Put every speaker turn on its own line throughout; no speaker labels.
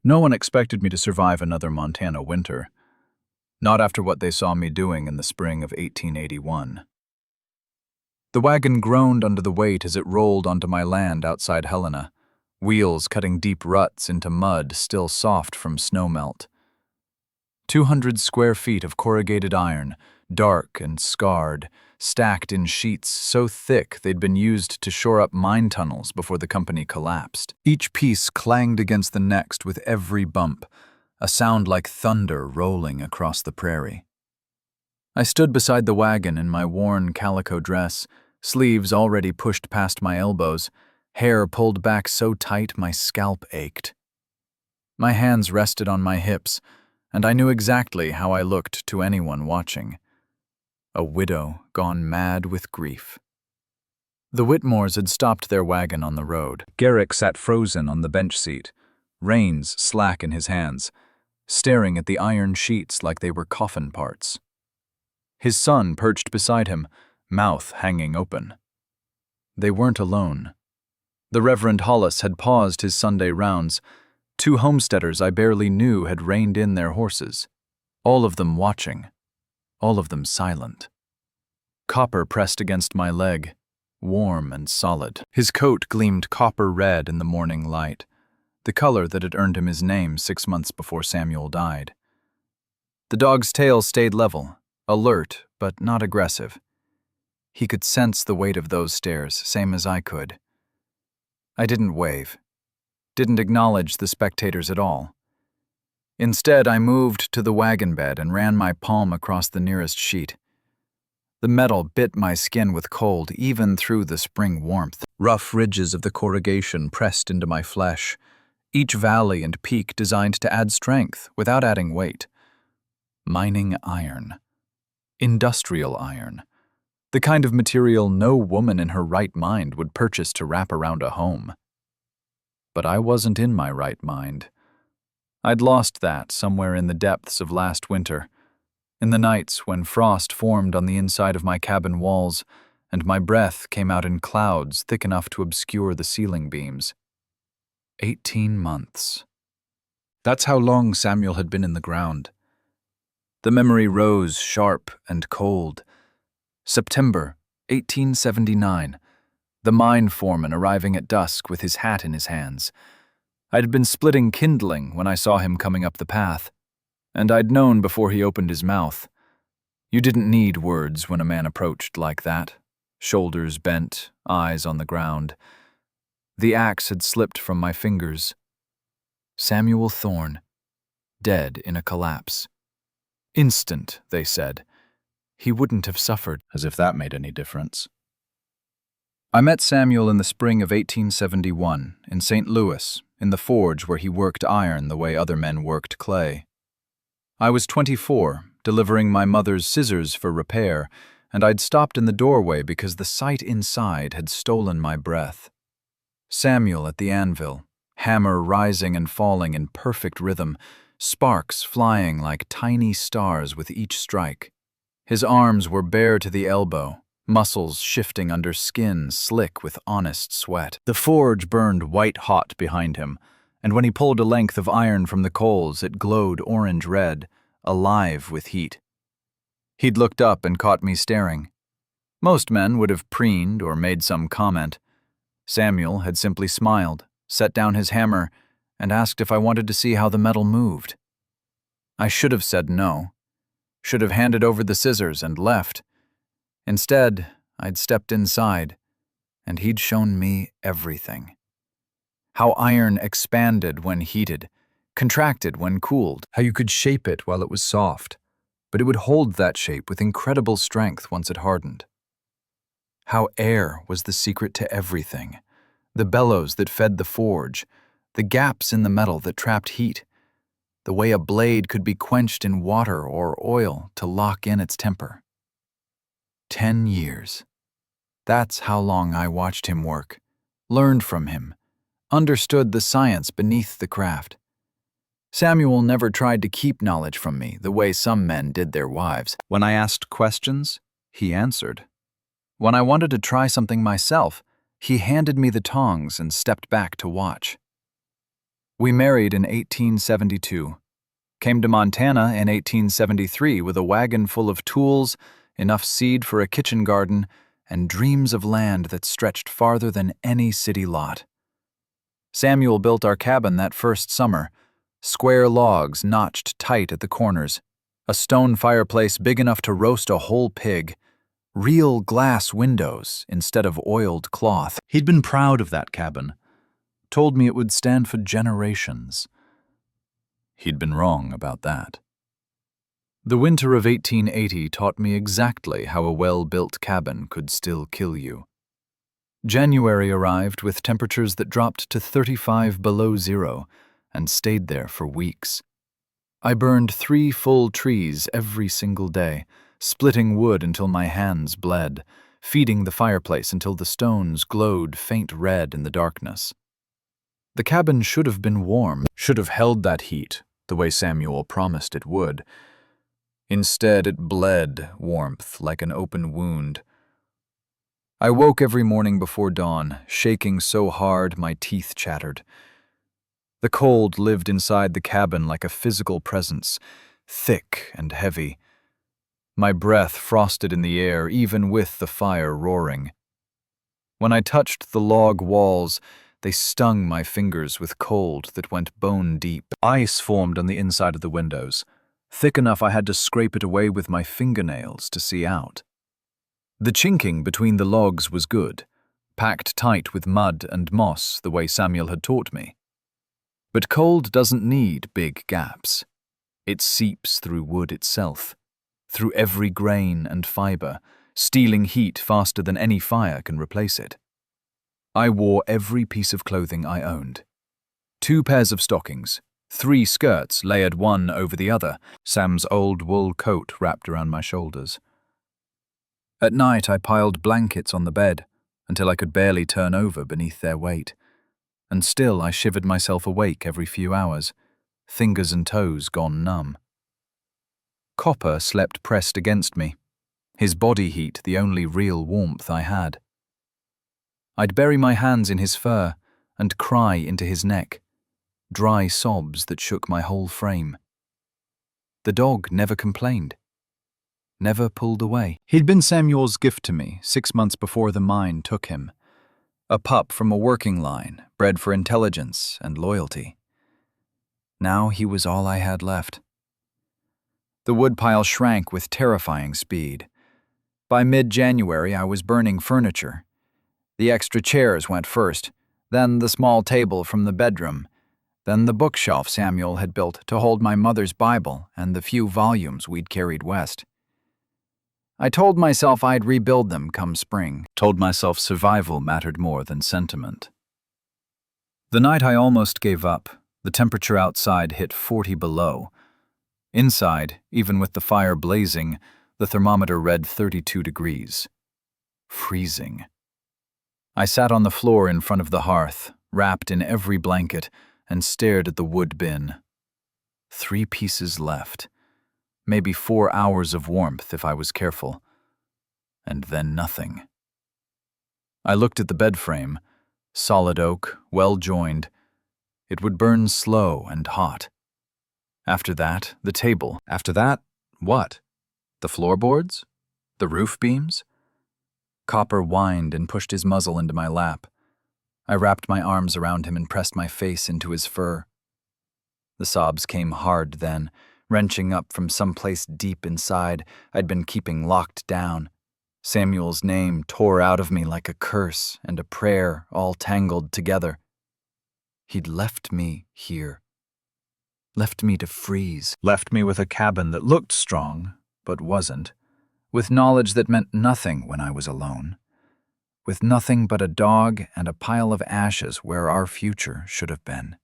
No one expected me to survive another Montana winter, not after what they saw me doing in the spring of 1881. The wagon groaned under the weight as it rolled onto my land outside Helena, wheels cutting deep ruts into mud still soft from snowmelt. 200 square feet of corrugated iron, dark and scarred, stacked in sheets so thick they'd been used to shore up mine tunnels before the company collapsed. Each piece clanged against the next with every bump, a sound like thunder rolling across the prairie. I stood beside the wagon in my worn calico dress, sleeves already pushed past my elbows, hair pulled back so tight my scalp ached. My hands rested on my hips, and I knew exactly how I looked to anyone watching. A widow gone mad with grief. The Whitmores had stopped their wagon on the road. Garrick sat frozen on the bench seat, reins slack in his hands, staring at the iron sheets like they were coffin parts. His son perched beside him, mouth hanging open. They weren't alone. The Reverend Hollis had paused his Sunday rounds. 2 homesteaders I barely knew had reined in their horses, all of them watching, all of them silent. Copper pressed against my leg, warm and solid. His coat gleamed copper red in the morning light, the color that had earned him his name 6 months before Samuel died. The dog's tail stayed level, alert but not aggressive. He could sense the weight of those stares, same as I could. I didn't wave, didn't acknowledge the spectators at all. Instead, I moved to the wagon bed and ran my palm across the nearest sheet. The metal bit my skin with cold even through the spring warmth. Rough ridges of the corrugation pressed into my flesh, each valley and peak designed to add strength without adding weight. Mining iron. Industrial iron. The kind of material no woman in her right mind would purchase to wrap around a home. But I wasn't in my right mind. I'd lost that somewhere in the depths of last winter, in the nights when frost formed on the inside of my cabin walls and my breath came out in clouds thick enough to obscure the ceiling beams. 18 months. That's how long Samuel had been in the ground. The memory rose sharp and cold. September 1879. The mine foreman arriving at dusk with his hat in his hands. I'd been splitting kindling when I saw him coming up the path, and I'd known before he opened his mouth. You didn't need words when a man approached like that, shoulders bent, eyes on the ground. The axe had slipped from my fingers. Samuel Thorne, dead in a collapse. Instant, they said. He wouldn't have suffered, as if that made any difference. I met Samuel in the spring of 1871 in St. Louis, in the forge where he worked iron the way other men worked clay. I was 24, delivering my mother's scissors for repair, and I'd stopped in the doorway because the sight inside had stolen my breath. Samuel at the anvil, hammer rising and falling in perfect rhythm, sparks flying like tiny stars with each strike. His arms were bare to the elbow, muscles shifting under skin slick with honest sweat. The forge burned white-hot behind him, and when he pulled a length of iron from the coals, it glowed orange-red, alive with heat. He'd looked up and caught me staring. Most men would have preened or made some comment. Samuel had simply smiled, set down his hammer, and asked if I wanted to see how the metal moved. I should have said no, should have handed over the scissors and left. Instead, I'd stepped inside, and he'd shown me everything. How iron expanded when heated, contracted when cooled, how you could shape it while it was soft, but it would hold that shape with incredible strength once it hardened. How air was the secret to everything, the bellows that fed the forge, the gaps in the metal that trapped heat, the way a blade could be quenched in water or oil to lock in its temper. 10 years. That's how long I watched him work, learned from him, understood the science beneath the craft. Samuel never tried to keep knowledge from me the way some men did their wives. When I asked questions, he answered. When I wanted to try something myself, he handed me the tongs and stepped back to watch. We married in 1872, came to Montana in 1873 with a wagon full of tools, enough seed for a kitchen garden, and dreams of land that stretched farther than any city lot. Samuel built our cabin that first summer, square logs notched tight at the corners, a stone fireplace big enough to roast a whole pig, real glass windows instead of oiled cloth. He'd been proud of that cabin, told me it would stand for generations. He'd been wrong about that. The winter of 1880 taught me exactly how a well-built cabin could still kill you. January arrived with temperatures that dropped to 35 below zero and stayed there for weeks. I burned 3 full trees every single day, splitting wood until my hands bled, feeding the fireplace until the stones glowed faint red in the darkness. The cabin should have been warm, should have held that heat the way Samuel promised it would. Instead, it bled warmth like an open wound. I woke every morning before dawn, shaking so hard my teeth chattered. The cold lived inside the cabin like a physical presence, thick and heavy. My breath frosted in the air, even with the fire roaring. When I touched the log walls, they stung my fingers with cold that went bone deep. Ice formed on the inside of the windows, thick enough I had to scrape it away with my fingernails to see out. The chinking between the logs was good, packed tight with mud and moss the way Samuel had taught me. But cold doesn't need big gaps. It seeps through wood itself, through every grain and fiber, stealing heat faster than any fire can replace it. I wore every piece of clothing I owned. 2 pairs of stockings, 3 skirts layered one over the other, Sam's old wool coat wrapped around my shoulders. At night I piled blankets on the bed until I could barely turn over beneath their weight, and still I shivered myself awake every few hours, fingers and toes gone numb. Copper slept pressed against me, his body heat the only real warmth I had. I'd bury my hands in his fur and cry into his neck, dry sobs that shook my whole frame. The dog never complained, never pulled away. He'd been Samuel's gift to me 6 months before the mine took him, a pup from a working line, bred for intelligence and loyalty. Now he was all I had left. The woodpile shrank with terrifying speed. By mid-January, I was burning furniture. The extra chairs went first, then the small table from the bedroom, then the bookshelf Samuel had built to hold my mother's Bible and the few volumes we'd carried west. I told myself I'd rebuild them come spring, told myself survival mattered more than sentiment. The night I almost gave up, the temperature outside hit 40 below. Inside, even with the fire blazing, the thermometer read 32 degrees. Freezing. I sat on the floor in front of the hearth, wrapped in every blanket, and stared at the wood bin. 3 pieces left. Maybe 4 hours of warmth if I was careful. And then nothing. I looked at the bed frame, solid oak, well-joined. It would burn slow and hot. After that, the table. After that, what? The floorboards? The roof beams? Copper whined and pushed his muzzle into my lap. I wrapped my arms around him and pressed my face into his fur. The sobs came hard then, wrenching up from someplace deep inside I'd been keeping locked down. Samuel's name tore out of me like a curse and a prayer all tangled together. He'd left me here. Left me to freeze. Left me with a cabin that looked strong, but wasn't. With knowledge that meant nothing when I was alone. With nothing but a dog and a pile of ashes where our future should have been.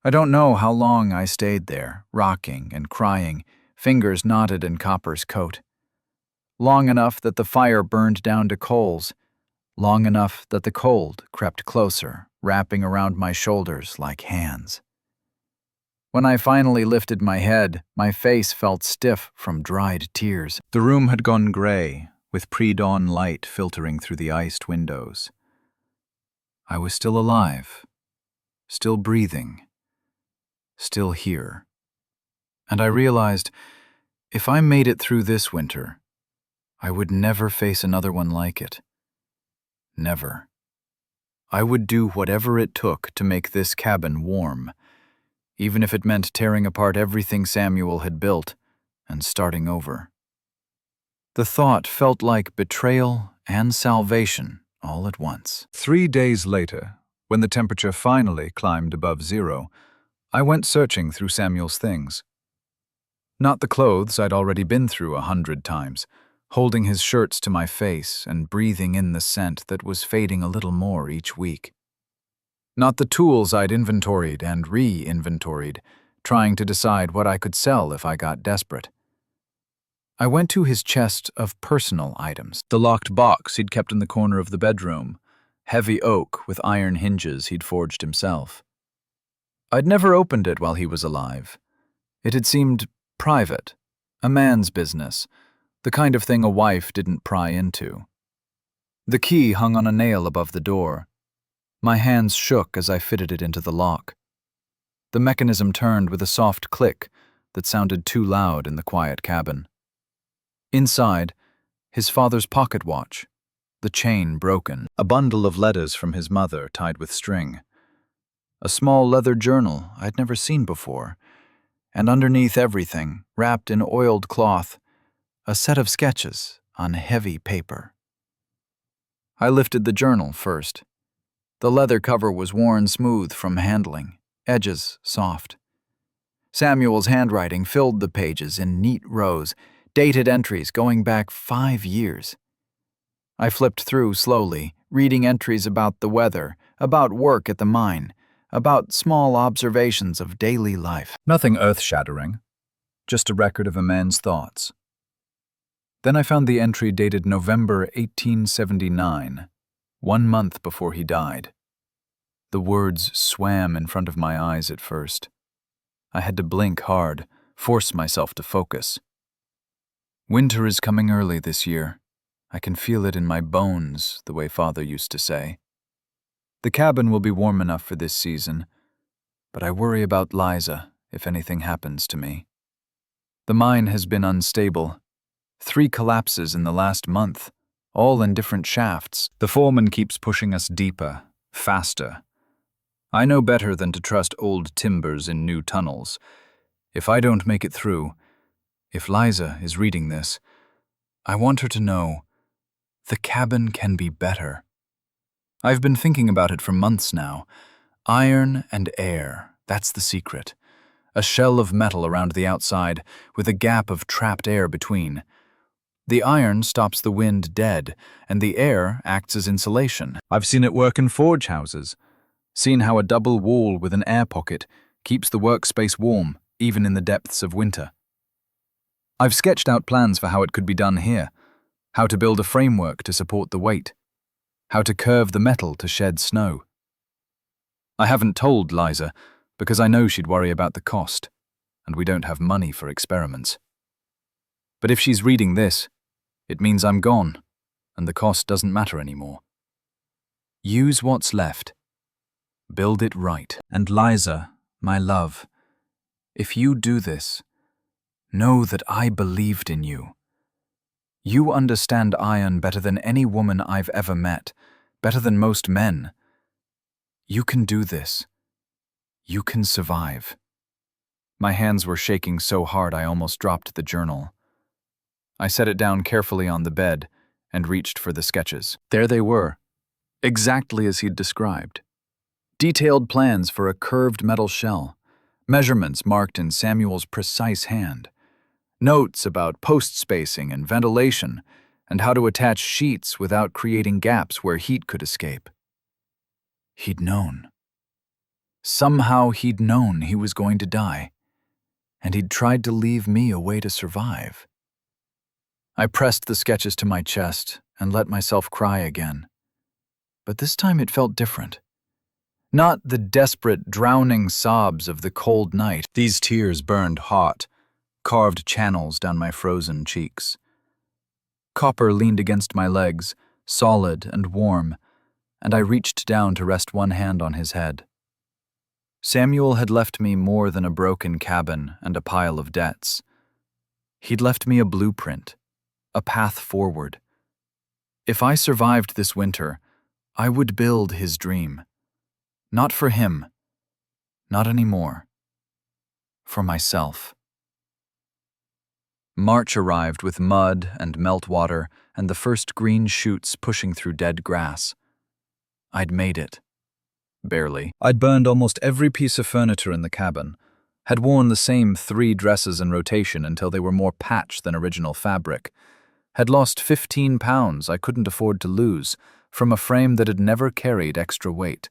I don't know how long I stayed there, rocking and crying, fingers knotted in Copper's coat. Long enough that the fire burned down to coals. Long enough that the cold crept closer, wrapping around my shoulders like hands. When I finally lifted my head, my face felt stiff from dried tears. The room had gone gray, with pre-dawn light filtering through the iced windows. I was still alive, still breathing, still here. And I realized if I made it through this winter, I would never face another one like it. Never. I would do whatever it took to make this cabin warm, even if it meant tearing apart everything Samuel had built and starting over. The thought felt like betrayal and salvation all at once. 3 days later, when the temperature finally climbed above 0, I went searching through Samuel's things. Not the clothes I'd already been through 100 times, holding his shirts to my face and breathing in the scent that was fading a little more each week. Not the tools I'd inventoried and re-inventoried, trying to decide what I could sell if I got desperate. I went to his chest of personal items. The locked box he'd kept in the corner of the bedroom, heavy oak with iron hinges he'd forged himself. I'd never opened it while he was alive. It had seemed private, a man's business, the kind of thing a wife didn't pry into. The key hung on a nail above the door. My hands shook as I fitted it into the lock. The mechanism turned with a soft click that sounded too loud in the quiet cabin. Inside, his father's pocket watch, the chain broken, a bundle of letters from his mother tied with string, a small leather journal I'd never seen before, and underneath everything, wrapped in oiled cloth, a set of sketches on heavy paper. I lifted the journal first. The leather cover was worn smooth from handling, edges soft. Samuel's handwriting filled the pages in neat rows, dated entries going back 5 years. I flipped through slowly, reading entries about the weather, about work at the mine, about small observations of daily life. Nothing earth-shattering, just a record of a man's thoughts. Then I found the entry dated November 1879, 1 month before he died. The words swam in front of my eyes at first. I had to blink hard, force myself to focus. Winter is coming early this year. I can feel it in my bones, the way Father used to say. The cabin will be warm enough for this season, but I worry about Liza if anything happens to me. The mine has been unstable. 3 collapses in the last month, all in different shafts. The foreman keeps pushing us deeper, faster. I know better than to trust old timbers in new tunnels. If I don't make it through, if Liza is reading this, I want her to know the cabin can be better. I've been thinking about it for months now. Iron and air, that's the secret. A shell of metal around the outside with a gap of trapped air between. The iron stops the wind dead, and the air acts as insulation. I've seen it work in forge houses. Seen how a double wall with an air pocket keeps the workspace warm, even in the depths of winter. I've sketched out plans for how it could be done here, how to build a framework to support the weight, how to curve the metal to shed snow. I haven't told Liza, because I know she'd worry about the cost, and we don't have money for experiments. But if she's reading this, it means I'm gone, and the cost doesn't matter anymore. Use what's left. Build it right. And Liza, my love, if you do this, know that I believed in you. You understand iron better than any woman I've ever met, better than most men. You can do this. You can survive. My hands were shaking so hard I almost dropped the journal. I set it down carefully on the bed and reached for the sketches. There they were, exactly as he'd described. Detailed plans for a curved metal shell, measurements marked in Samuel's precise hand, notes about post spacing and ventilation, and how to attach sheets without creating gaps where heat could escape. He'd known. Somehow he'd known he was going to die, and he'd tried to leave me a way to survive. I pressed the sketches to my chest and let myself cry again. But this time it felt different. Not the desperate, drowning sobs of the cold night. These tears burned hot, carved channels down my frozen cheeks. Copper leaned against my legs, solid and warm, and I reached down to rest one hand on his head. Samuel had left me more than a broken cabin and a pile of debts. He'd left me a blueprint, a path forward. If I survived this winter, I would build his dream. Not for him, not anymore. For myself. March arrived with mud and meltwater and the first green shoots pushing through dead grass. I'd made it. Barely. I'd burned almost every piece of furniture in the cabin, had worn the same 3 dresses in rotation until they were more patch than original fabric, had lost 15 pounds I couldn't afford to lose from a frame that had never carried extra weight.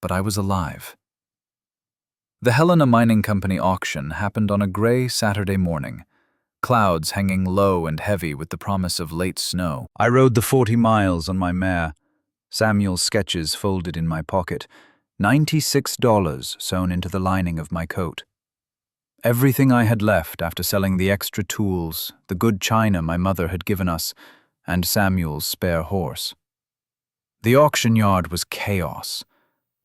But I was alive. The Helena Mining Company auction happened on a gray Saturday morning, clouds hanging low and heavy with the promise of late snow. I rode the 40 miles on my mare, Samuel's sketches folded in my pocket, $96 sewn into the lining of my coat. Everything I had left after selling the extra tools, the good china my mother had given us, and Samuel's spare horse. The auction yard was chaos.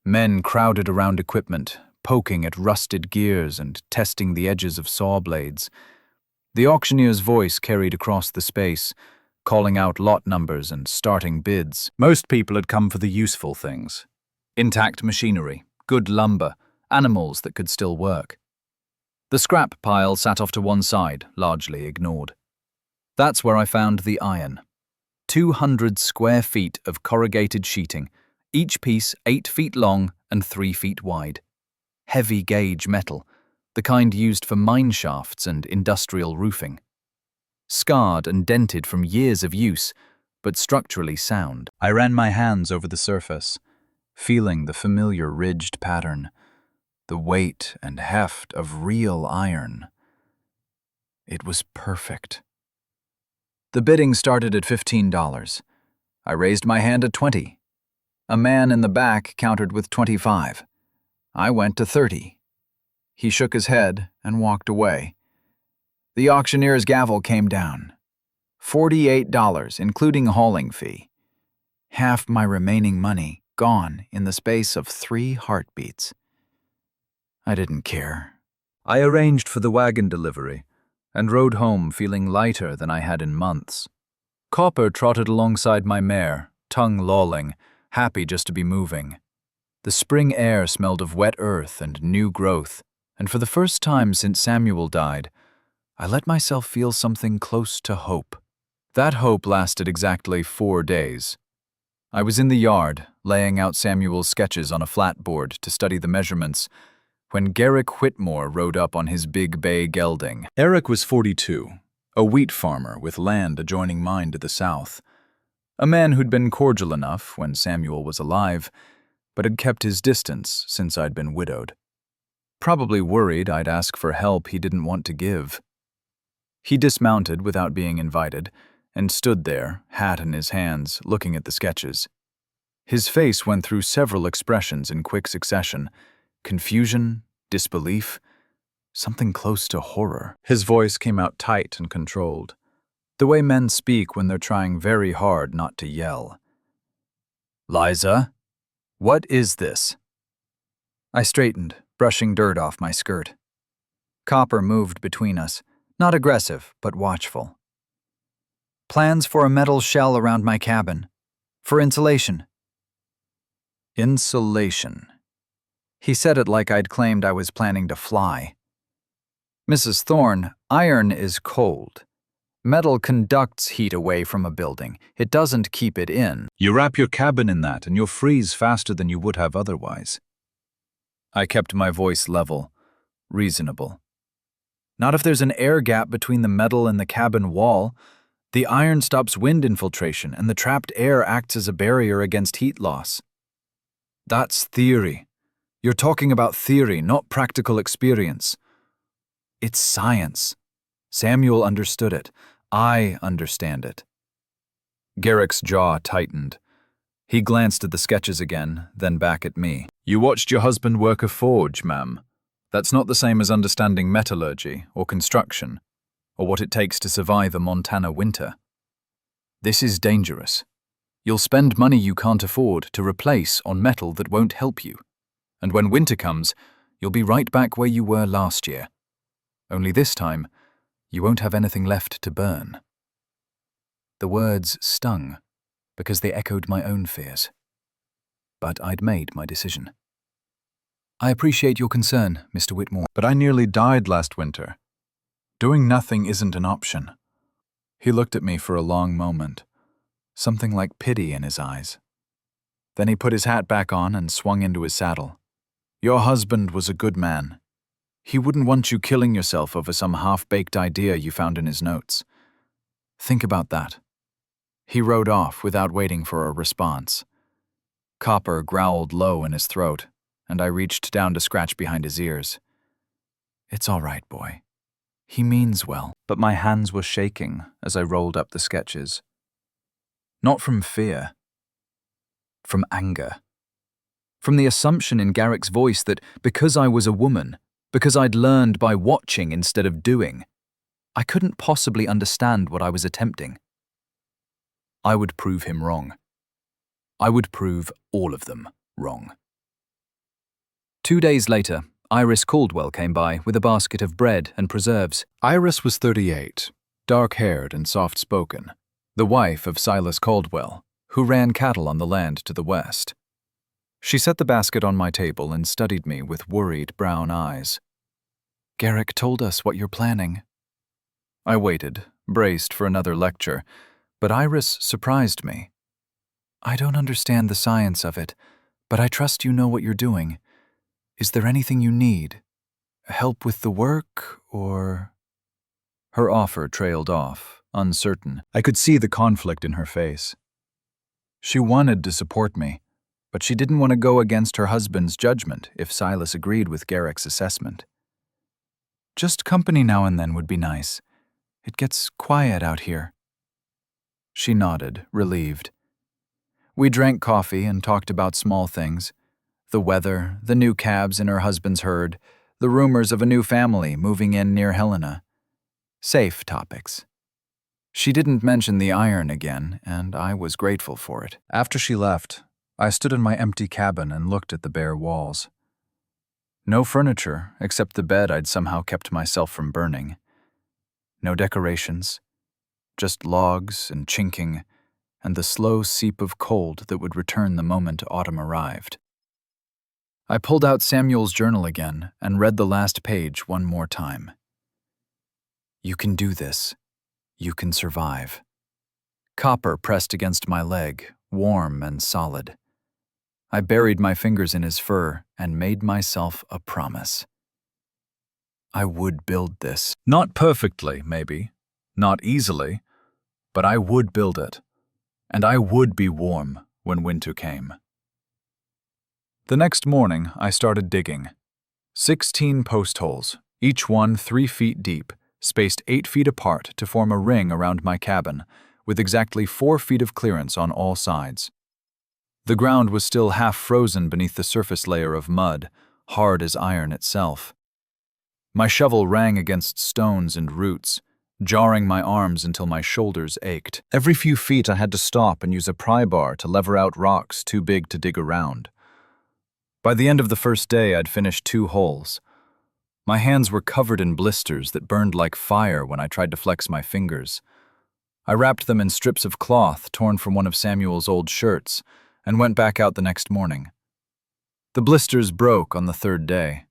Men crowded around equipment, poking at rusted gears and testing the edges of saw blades. The auctioneer's voice carried across the space, calling out lot numbers and starting bids. Most people had come for the useful things. Intact machinery, good lumber, animals that could still work. The scrap pile sat off to one side, largely ignored. That's where I found the iron. 200 square feet of corrugated sheeting, each piece 8 feet long and 3 feet wide. Heavy gauge metal, the kind used for mine shafts and industrial roofing. Scarred and dented from years of use, but structurally sound. I ran my hands over the surface, feeling the familiar ridged pattern, the weight and heft of real iron. It was perfect. The bidding started at $15. I raised my hand at $20. A man in the back countered with $25. I went to $30. He shook his head and walked away. The auctioneer's gavel came down. $48, including hauling fee. Half my remaining money gone in the space of 3 heartbeats. I didn't care. I arranged for the wagon delivery and rode home feeling lighter than I had in months. Copper trotted alongside my mare, tongue lolling, happy just to be moving. The spring air smelled of wet earth and new growth, and for the first time since Samuel died, I let myself feel something close to hope. That hope lasted exactly 4 days. I was in the yard, laying out Samuel's sketches on a flat board to study the measurements, when Garrick Whitmore rode up on his big bay gelding. Eric was 42, a wheat farmer with land adjoining mine to the south. A man who'd been cordial enough when Samuel was alive, but had kept his distance since I'd been widowed. Probably worried I'd ask for help he didn't want to give. He dismounted without being invited and stood there, hat in his hands, looking at the sketches. His face went through several expressions in quick succession: confusion, disbelief, something close to horror. His voice came out tight and controlled, the way men speak when they're trying very hard not to yell. "Liza, what is this?" I straightened, brushing dirt off my skirt. Copper moved between us, not aggressive, but watchful. "Plans for a metal shell around my cabin. For insulation." Insulation. He said it like I'd claimed I was planning to fly. "Mrs. Thorne, iron is cold. Metal conducts heat away from a building. It doesn't keep it in. You wrap your cabin in that and you'll freeze faster than you would have otherwise." I kept my voice level, reasonable. "Not if there's an air gap between the metal and the cabin wall. The iron stops wind infiltration, and the trapped air acts as a barrier against heat loss." "That's theory. You're talking about theory, not practical experience." "It's science." Samuel understood it. I understand it. Garrick's jaw tightened. He glanced at the sketches again, then back at me. "You watched your husband work a forge, ma'am. That's not the same as understanding metallurgy or construction, or what it takes to survive a Montana winter. This is dangerous. You'll spend money you can't afford to replace on metal that won't help you. And when winter comes, you'll be right back where you were last year. Only this time, you won't have anything left to burn." The words stung because they echoed my own fears. But I'd made my decision. "I appreciate your concern, Mr. Whitmore, but I nearly died last winter. Doing nothing isn't an option." He looked at me for a long moment, something like pity in his eyes. Then he put his hat back on and swung into his saddle. "Your husband was a good man. He wouldn't want you killing yourself over some half-baked idea you found in his notes. Think about that." He rode off without waiting for a response. Copper growled low in his throat, and I reached down to scratch behind his ears. "It's all right, boy. He means well." But my hands were shaking as I rolled up the sketches. Not from fear. From anger. From the assumption in Garrick's voice that because I was a woman, because I'd learned by watching instead of doing, I couldn't possibly understand what I was attempting. I would prove him wrong. I would prove all of them wrong. 2 days later, Iris Caldwell came by with a basket of bread and preserves. Iris was 38, dark-haired and soft-spoken, the wife of Silas Caldwell, who ran cattle on the land to the west. She set the basket on my table and studied me with worried brown eyes. "Garrick told us what you're planning." I waited, braced for another lecture, but Iris surprised me. "I don't understand the science of it, but I trust you know what you're doing. Is there anything you need? Help with the work, or—" Her offer trailed off, uncertain. I could see the conflict in her face. She wanted to support me, but she didn't want to go against her husband's judgment if Silas agreed with Garrick's assessment. "Just company now and then would be nice. It gets quiet out here." She nodded, relieved. We drank coffee and talked about small things. The weather, the new calves in her husband's herd, the rumors of a new family moving in near Helena. Safe topics. She didn't mention the iron again, and I was grateful for it. After she left, I stood in my empty cabin and looked at the bare walls. No furniture, except the bed I'd somehow kept myself from burning. No decorations, just logs and chinking, and the slow seep of cold that would return the moment autumn arrived. I pulled out Samuel's journal again and read the last page one more time. "You can do this. You can survive." Copper pressed against my leg, warm and solid. I buried my fingers in his fur and made myself a promise. I would build this. Not perfectly, maybe. Not easily. But I would build it. And I would be warm when winter came. The next morning, I started digging. 16 post holes, each one 3 feet deep, spaced 8 feet apart to form a ring around my cabin, with exactly 4 feet of clearance on all sides. The ground was still half frozen beneath the surface layer of mud, hard as iron itself. My shovel rang against stones and roots, jarring my arms until my shoulders ached. Every few feet I had to stop and use a pry bar to lever out rocks too big to dig around. By the end of the first day, I'd finished 2 holes. My hands were covered in blisters that burned like fire when I tried to flex my fingers. I wrapped them in strips of cloth torn from one of Samuel's old shirts and went back out the next morning. The blisters broke on the 3rd day.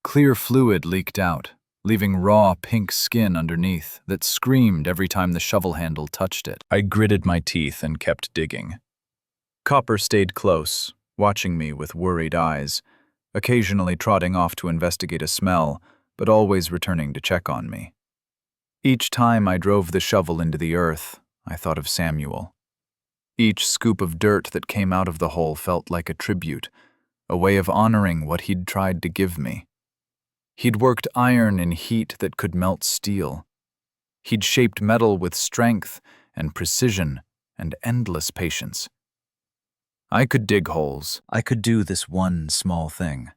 Clear fluid leaked out, leaving raw pink skin underneath that screamed every time the shovel handle touched it. I gritted my teeth and kept digging. Copper stayed close, watching me with worried eyes, occasionally trotting off to investigate a smell, but always returning to check on me. Each time I drove the shovel into the earth, I thought of Samuel. Each scoop of dirt that came out of the hole felt like a tribute, a way of honoring what he'd tried to give me. He'd worked iron in heat that could melt steel. He'd shaped metal with strength and precision and endless patience. I could dig holes. I could do this one small thing.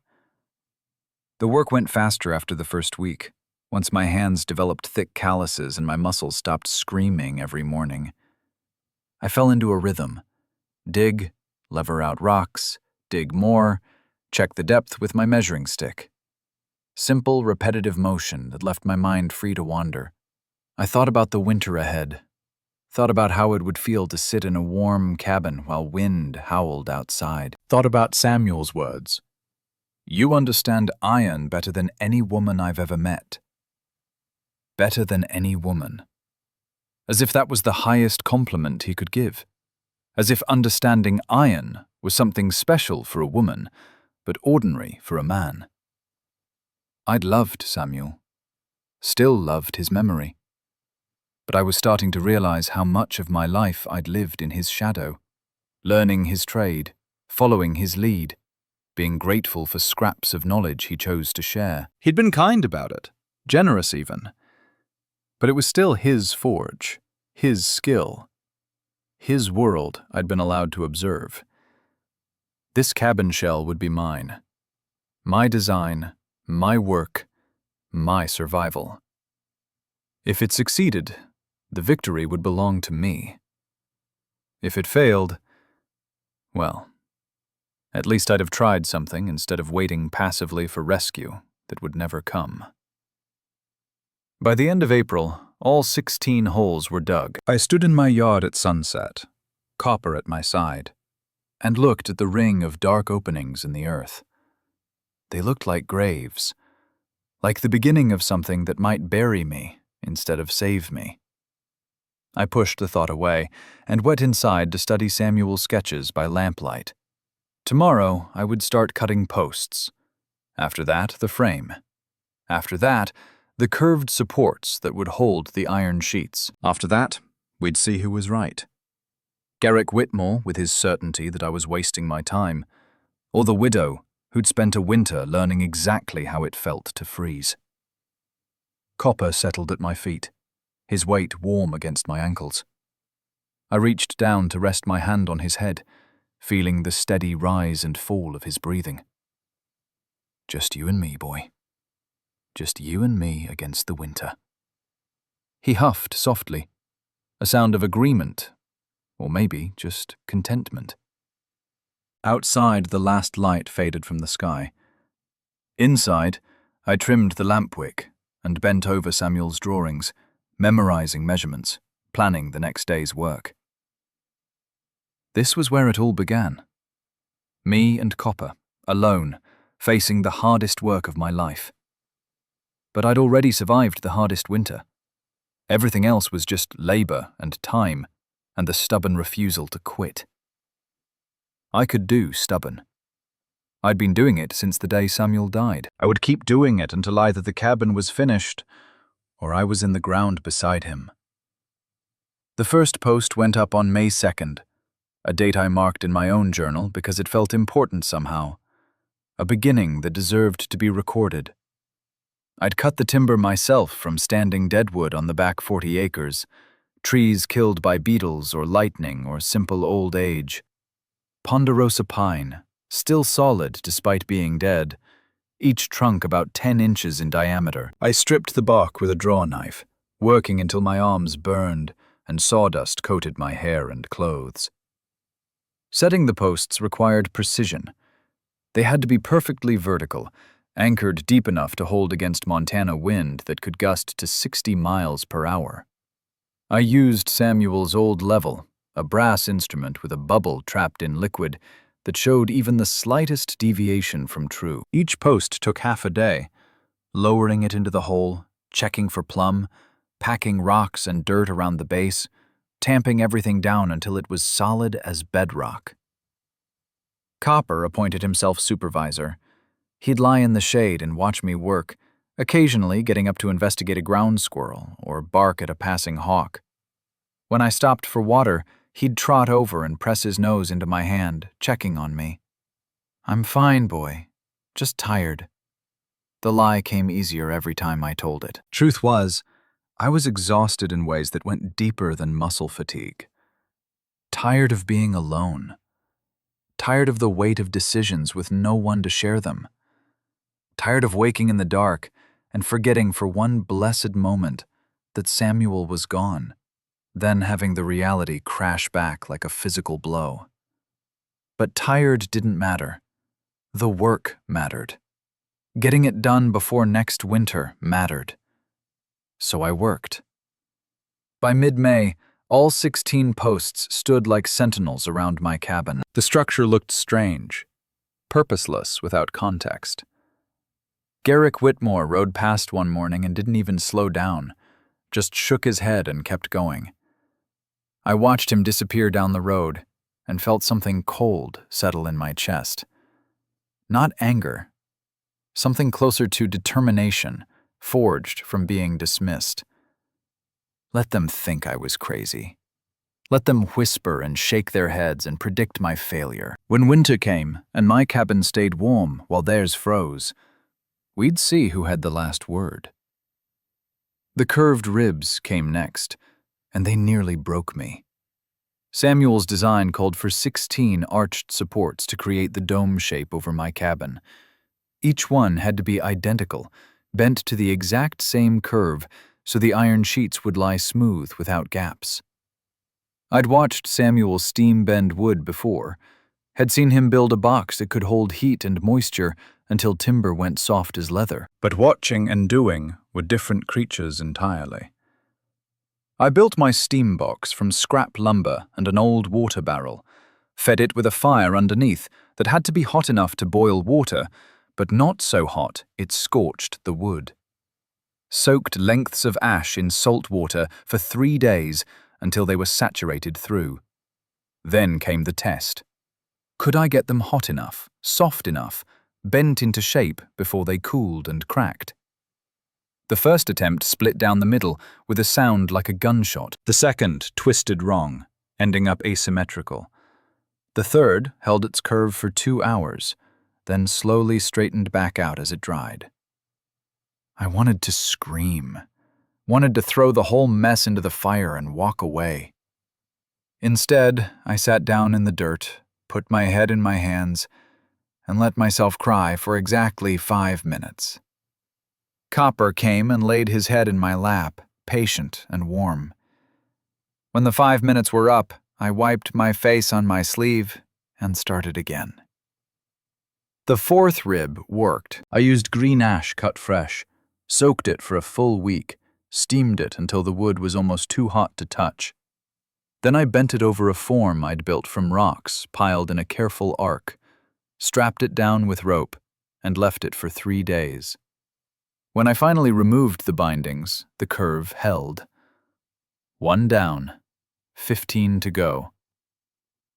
The work went faster after the first week, once my hands developed thick calluses and my muscles stopped screaming every morning. I fell into a rhythm. Dig, lever out rocks, dig more, check the depth with my measuring stick. Simple, repetitive motion that left my mind free to wander. I thought about the winter ahead, thought about how it would feel to sit in a warm cabin while wind howled outside. Thought about Samuel's words. "You understand iron better than any woman I've ever met." Better than any woman. As if that was the highest compliment he could give. As if understanding iron was something special for a woman, but ordinary for a man. I'd loved Samuel. Still loved his memory. But I was starting to realize how much of my life I'd lived in his shadow, learning his trade, following his lead, being grateful for scraps of knowledge he chose to share. He'd been kind about it, generous even. But it was still his forge, his skill, his world I'd been allowed to observe. This cabin shell would be mine. My design, my work, my survival. If it succeeded, the victory would belong to me. If it failed, well, at least I'd have tried something instead of waiting passively for rescue that would never come. By the end of April, all 16 holes were dug. I stood in my yard at sunset, copper at my side, and looked at the ring of dark openings in the earth. They looked like graves, like the beginning of something that might bury me instead of save me. I pushed the thought away and went inside to study Samuel's sketches by lamplight. Tomorrow, I would start cutting posts. After that, the frame. After that, the curved supports that would hold the iron sheets. After that, we'd see who was right. Garrick Whitmore, with his certainty that I was wasting my time, or the widow who'd spent a winter learning exactly how it felt to freeze. Copper settled at my feet, his weight warm against my ankles. I reached down to rest my hand on his head, feeling the steady rise and fall of his breathing. Just you and me, boy. Just you and me against the winter. He huffed softly, a sound of agreement, or maybe just contentment. Outside, the last light faded from the sky. Inside, I trimmed the lamp wick and bent over Samuel's drawings, memorizing measurements, planning the next day's work. This was where it all began. Me and Copper, alone, facing the hardest work of my life. But I'd already survived the hardest winter. Everything else was just labor and time, and the stubborn refusal to quit. I could do stubborn. I'd been doing it since the day Samuel died. I would keep doing it until either the cabin was finished, or I was in the ground beside him. The first post went up on May 2nd, a date I marked in my own journal because it felt important somehow, a beginning that deserved to be recorded. I'd cut the timber myself from standing deadwood on the back 40 acres, trees killed by beetles or lightning or simple old age. Ponderosa pine, still solid despite being dead, each trunk about 10 inches in diameter. I stripped the bark with a draw knife, working until my arms burned and sawdust coated my hair and clothes. Setting the posts required precision. They had to be perfectly vertical, anchored deep enough to hold against Montana wind that could gust to 60 miles per hour. I used Samuel's old level, a brass instrument with a bubble trapped in liquid that showed even the slightest deviation from true. Each post took half a day, lowering it into the hole, checking for plumb, packing rocks and dirt around the base, tamping everything down until it was solid as bedrock. Copper appointed himself supervisor. He'd lie in the shade and watch me work, occasionally getting up to investigate a ground squirrel or bark at a passing hawk. When I stopped for water, he'd trot over and press his nose into my hand, checking on me. "I'm fine, boy. Just tired." The lie came easier every time I told it. Truth was, I was exhausted in ways that went deeper than muscle fatigue. Tired of being alone. Tired of the weight of decisions with no one to share them. Tired of waking in the dark and forgetting for one blessed moment that Samuel was gone, then having the reality crash back like a physical blow. But tired didn't matter. The work mattered. Getting it done before next winter mattered. So I worked. By mid-May, all 16 posts stood like sentinels around my cabin. The structure looked strange, purposeless without context. Garrick Whitmore rode past one morning and didn't even slow down, just shook his head and kept going. I watched him disappear down the road and felt something cold settle in my chest. Not anger, something closer to determination, forged from being dismissed. Let them think I was crazy. Let them whisper and shake their heads and predict my failure. When winter came and my cabin stayed warm while theirs froze, we'd see who had the last word. The curved ribs came next, and they nearly broke me. Samuel's design called for 16 arched supports to create the dome shape over my cabin. Each one had to be identical, bent to the exact same curve so the iron sheets would lie smooth without gaps. I'd watched Samuel steam bend wood before, had seen him build a box that could hold heat and moisture until timber went soft as leather. But watching and doing were different creatures entirely. I built my steam box from scrap lumber and an old water barrel, fed it with a fire underneath that had to be hot enough to boil water, but not so hot it scorched the wood. Soaked lengths of ash in salt water for 3 days until they were saturated through. Then came the test. Could I get them hot enough, soft enough, bent into shape before they cooled and cracked? The first attempt split down the middle with a sound like a gunshot. The second twisted wrong, ending up asymmetrical. The third held its curve for 2 hours, then slowly straightened back out as it dried. I wanted to scream, wanted to throw the whole mess into the fire and walk away. Instead, I sat down in the dirt, put my head in my hands, and let myself cry for exactly 5 minutes. Copper came and laid his head in my lap, patient and warm. When the 5 minutes were up, I wiped my face on my sleeve and started again. The fourth rib worked. I used green ash cut fresh, soaked it for a full week, steamed it until the wood was almost too hot to touch. Then I bent it over a form I'd built from rocks piled in a careful arc, strapped it down with rope, and left it for 3 days. When I finally removed the bindings, the curve held. 1 down, 15 to go.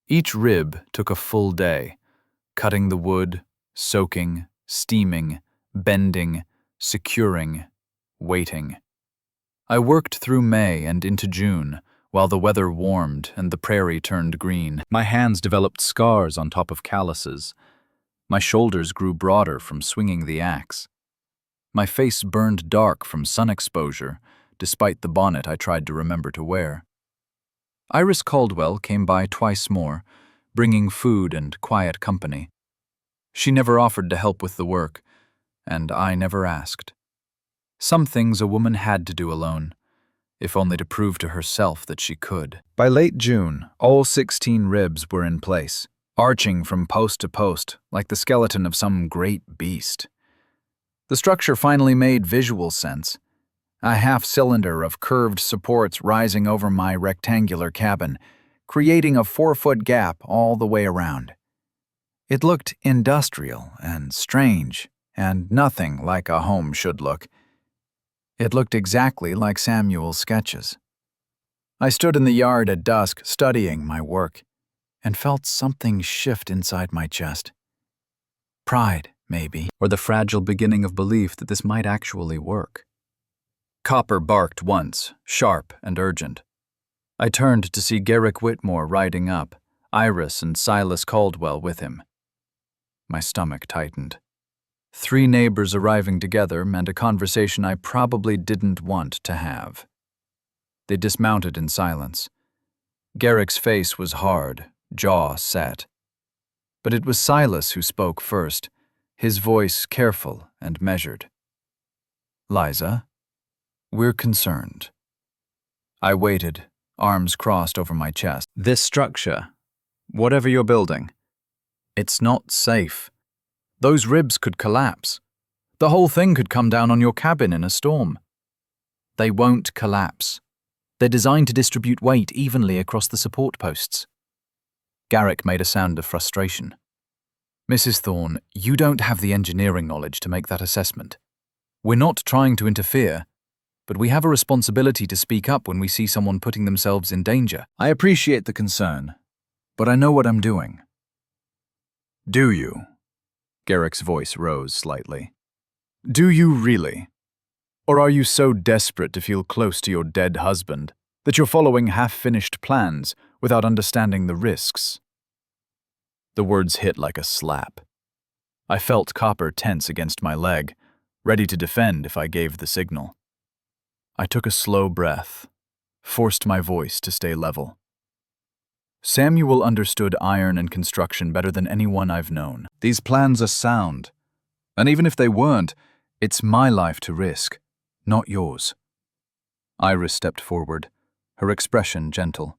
Each rib took a full day, cutting the wood, soaking, steaming, bending, securing, waiting. I worked through May and into June, while the weather warmed and the prairie turned green. My hands developed scars on top of calluses. My shoulders grew broader from swinging the axe. My face burned dark from sun exposure, despite the bonnet I tried to remember to wear. Iris Caldwell came by twice more, bringing food and quiet company. She never offered to help with the work, and I never asked. Some things a woman had to do alone, if only to prove to herself that she could. By late June, all 16 ribs were in place, arching from post to post like the skeleton of some great beast. The structure finally made visual sense. A half-cylinder of curved supports rising over my rectangular cabin, creating a 4-foot gap all the way around. It looked industrial and strange, and nothing like a home should look. It looked exactly like Samuel's sketches. I stood in the yard at dusk studying my work, and felt something shift inside my chest. Pride, maybe, or the fragile beginning of belief that this might actually work. Copper barked once, sharp and urgent. I turned to see Garrick Whitmore riding up, Iris and Silas Caldwell with him. My stomach tightened. 3 neighbors arriving together meant a conversation I probably didn't want to have. They dismounted in silence. Garrick's face was hard, jaw set. But it was Silas who spoke first, his voice careful and measured. "Liza, we're concerned." I waited, arms crossed over my chest. "This structure, whatever you're building, it's not safe. Those ribs could collapse. The whole thing could come down on your cabin in a storm. They won't collapse. They're designed to distribute weight evenly across the support posts. Garrick made a sound of frustration. Mrs. Thorne, you don't have the engineering knowledge to make that assessment. We're not trying to interfere, but we have a responsibility to speak up when we see someone putting themselves in danger. I appreciate the concern, but I know what I'm doing. Do you? Garrick's voice rose slightly. Do you really? Or are you so desperate to feel close to your dead husband that you're following half-finished plans without understanding the risks? The words hit like a slap. I felt Copper tense against my leg, ready to defend if I gave the signal. I took a slow breath, forced my voice to stay level. Samuel understood iron and construction better than anyone I've known. These plans are sound, and even if they weren't, it's my life to risk, not yours. Iris stepped forward, her expression gentle.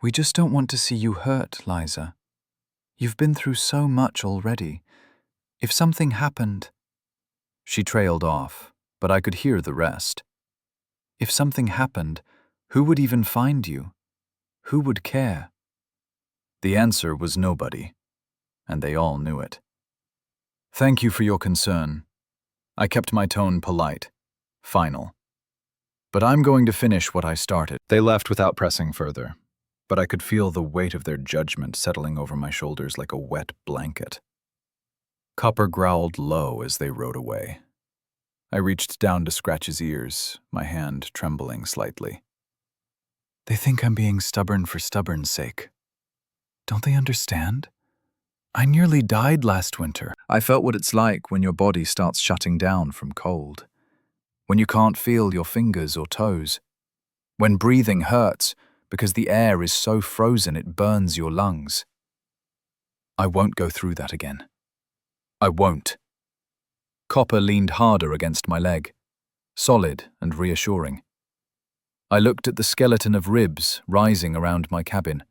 We just don't want to see you hurt, Liza. You've been through so much already. If something happened... She trailed off, but I could hear the rest. If something happened, who would even find you? Who would care? The answer was nobody, and they all knew it. Thank you for your concern. I kept my tone polite, final. But I'm going to finish what I started. They left without pressing further, but I could feel the weight of their judgment settling over my shoulders like a wet blanket. Copper growled low as they rode away. I reached down to scratch his ears, my hand trembling slightly. They think I'm being stubborn for stubborn's sake. Don't they understand? I nearly died last winter. I felt what it's like when your body starts shutting down from cold. When you can't feel your fingers or toes. When breathing hurts because the air is so frozen it burns your lungs. I won't go through that again. I won't. Copper leaned harder against my leg, solid and reassuring. I looked at the skeleton of ribs rising around my cabin,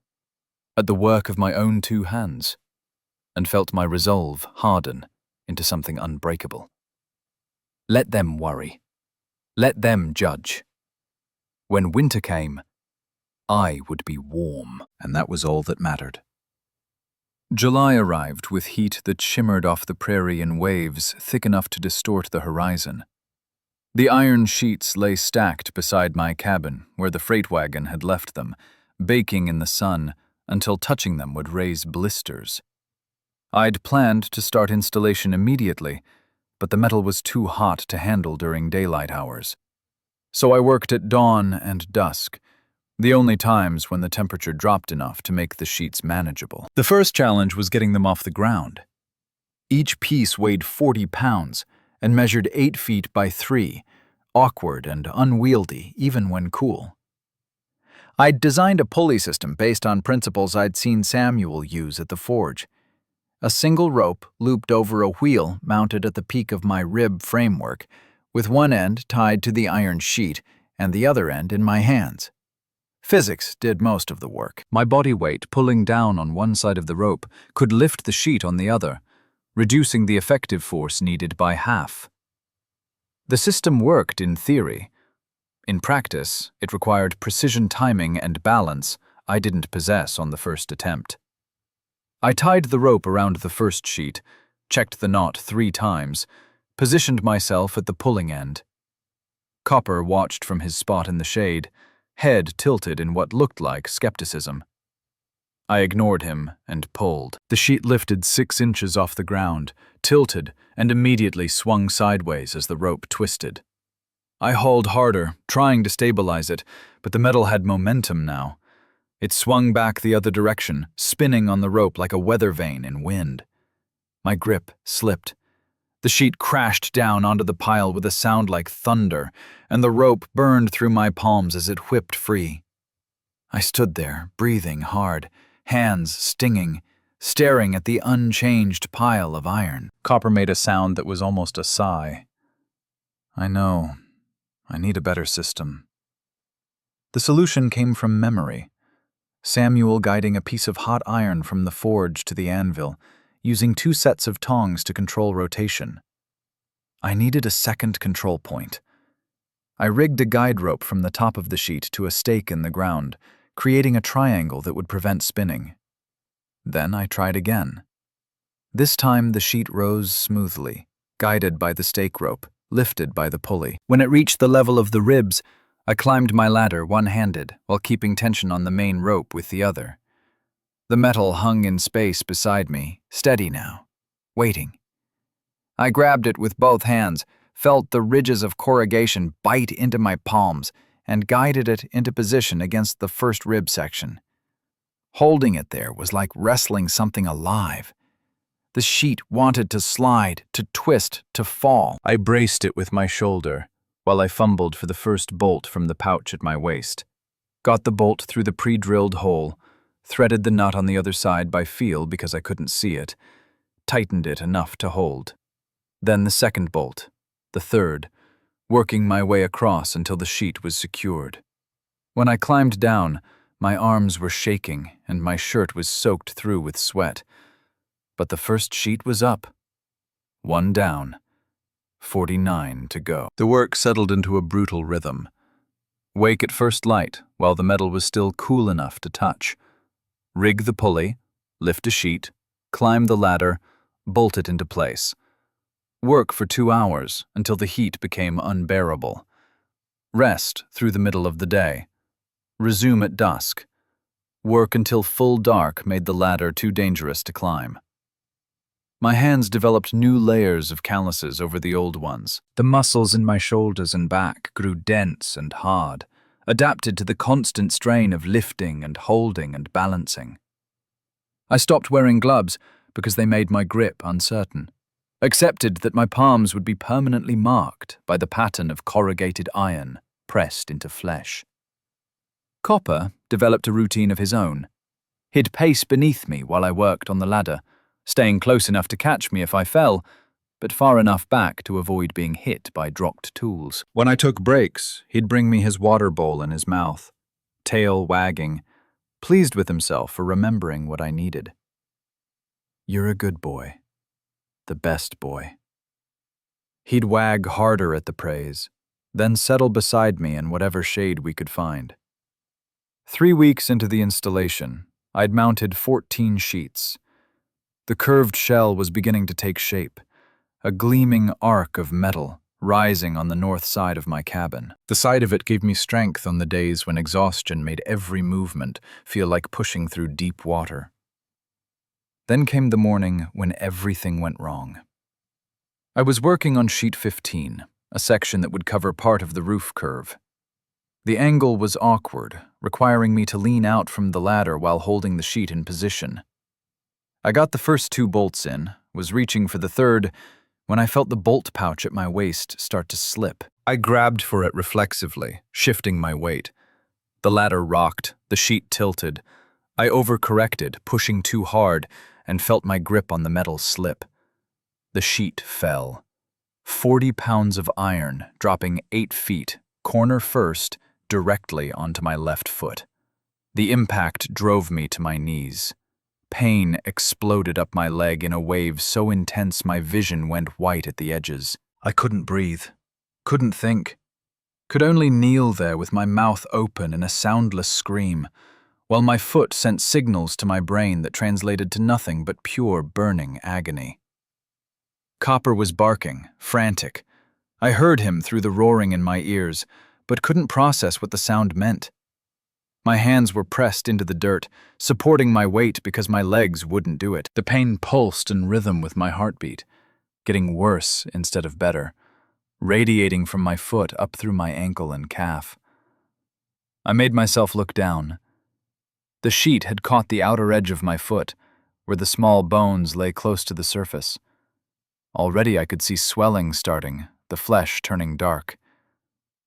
at the work of my own 2 hands, and felt my resolve harden into something unbreakable. Let them worry. Let them judge. When winter came, I would be warm, and that was all that mattered. July arrived with heat that shimmered off the prairie in waves thick enough to distort the horizon. The iron sheets lay stacked beside my cabin where the freight wagon had left them, baking in the sun until touching them would raise blisters. I'd planned to start installation immediately, but the metal was too hot to handle during daylight hours. So I worked at dawn and dusk, the only times when the temperature dropped enough to make the sheets manageable. The first challenge was getting them off the ground. Each piece weighed 40 pounds and measured 8 feet by 3, awkward and unwieldy even when cool. I'd designed a pulley system based on principles I'd seen Samuel use at the forge. A single rope looped over a wheel mounted at the peak of my rib framework, with one end tied to the iron sheet and the other end in my hands. Physics did most of the work. My body weight pulling down on one side of the rope could lift the sheet on the other, reducing the effective force needed by half. The system worked in theory. In practice, it required precision timing and balance I didn't possess on the first attempt. I tied the rope around the first sheet, checked the knot 3 times, positioned myself at the pulling end. Copper watched from his spot in the shade, head tilted in what looked like skepticism. I ignored him and pulled. The sheet lifted 6 inches off the ground, tilted, and immediately swung sideways as the rope twisted. I hauled harder, trying to stabilize it, but the metal had momentum now. It swung back the other direction, spinning on the rope like a weather vane in wind. My grip slipped. The sheet crashed down onto the pile with a sound like thunder, and the rope burned through my palms as it whipped free. I stood there, breathing hard, hands stinging, staring at the unchanged pile of iron. Copper made a sound that was almost a sigh. I know. I need a better system. The solution came from memory. Samuel guiding a piece of hot iron from the forge to the anvil, using 2 sets of tongs to control rotation. I needed a second control point. I rigged a guide rope from the top of the sheet to a stake in the ground, creating a triangle that would prevent spinning. Then I tried again. This time the sheet rose smoothly, guided by the stake rope, lifted by the pulley. When it reached the level of the ribs, I climbed my ladder one-handed while keeping tension on the main rope with the other. The metal hung in space beside me, steady now, waiting. I grabbed it with both hands, felt the ridges of corrugation bite into my palms, and guided it into position against the first rib section. Holding it there was like wrestling something alive. The sheet wanted to slide, to twist, to fall. I braced it with my shoulder, while I fumbled for the first bolt from the pouch at my waist. Got the bolt through the pre-drilled hole, threaded the nut on the other side by feel because I couldn't see it, tightened it enough to hold. Then the second bolt, the third, working my way across until the sheet was secured. When I climbed down, my arms were shaking and my shirt was soaked through with sweat. But the first sheet was up. 1 down, 49 to go. The work settled into a brutal rhythm. Wake at first light while the metal was still cool enough to touch. Rig the pulley, lift a sheet, climb the ladder, bolt it into place. Work for 2 hours until the heat became unbearable. Rest through the middle of the day. Resume at dusk. Work until full dark made the ladder too dangerous to climb. My hands developed new layers of calluses over the old ones. The muscles in my shoulders and back grew dense and hard, adapted to the constant strain of lifting and holding and balancing. I stopped wearing gloves because they made my grip uncertain, accepted that my palms would be permanently marked by the pattern of corrugated iron pressed into flesh. Copper developed a routine of his own. He'd pace beneath me while I worked on the ladder, staying close enough to catch me if I fell, but far enough back to avoid being hit by dropped tools. When I took breaks, he'd bring me his water bowl in his mouth, tail wagging, pleased with himself for remembering what I needed. "You're a good boy. The best boy." He'd wag harder at the praise, then settle beside me in whatever shade we could find. 3 weeks into the installation, I'd mounted 14 sheets. The curved shell was beginning to take shape, a gleaming arc of metal rising on the north side of my cabin. The sight of it gave me strength on the days when exhaustion made every movement feel like pushing through deep water. Then came the morning when everything went wrong. I was working on sheet 15, a section that would cover part of the roof curve. The angle was awkward, requiring me to lean out from the ladder while holding the sheet in position. I got the first 2 bolts in, was reaching for the third, when I felt the bolt pouch at my waist start to slip. I grabbed for it reflexively, shifting my weight. The ladder rocked, the sheet tilted. I overcorrected, pushing too hard, and felt my grip on the metal slip. The sheet fell. 40 pounds of iron, dropping 8 feet, corner first, directly onto my left foot. The impact drove me to my knees. Pain exploded up my leg in a wave so intense my vision went white at the edges. I couldn't breathe, couldn't think, could only kneel there with my mouth open in a soundless scream, while my foot sent signals to my brain that translated to nothing but pure burning agony. Copper was barking, frantic. I heard him through the roaring in my ears, but couldn't process what the sound meant. My hands were pressed into the dirt, supporting my weight because my legs wouldn't do it. The pain pulsed in rhythm with my heartbeat, getting worse instead of better, radiating from my foot up through my ankle and calf. I made myself look down. The sheet had caught the outer edge of my foot, where the small bones lay close to the surface. Already I could see swelling starting, the flesh turning dark.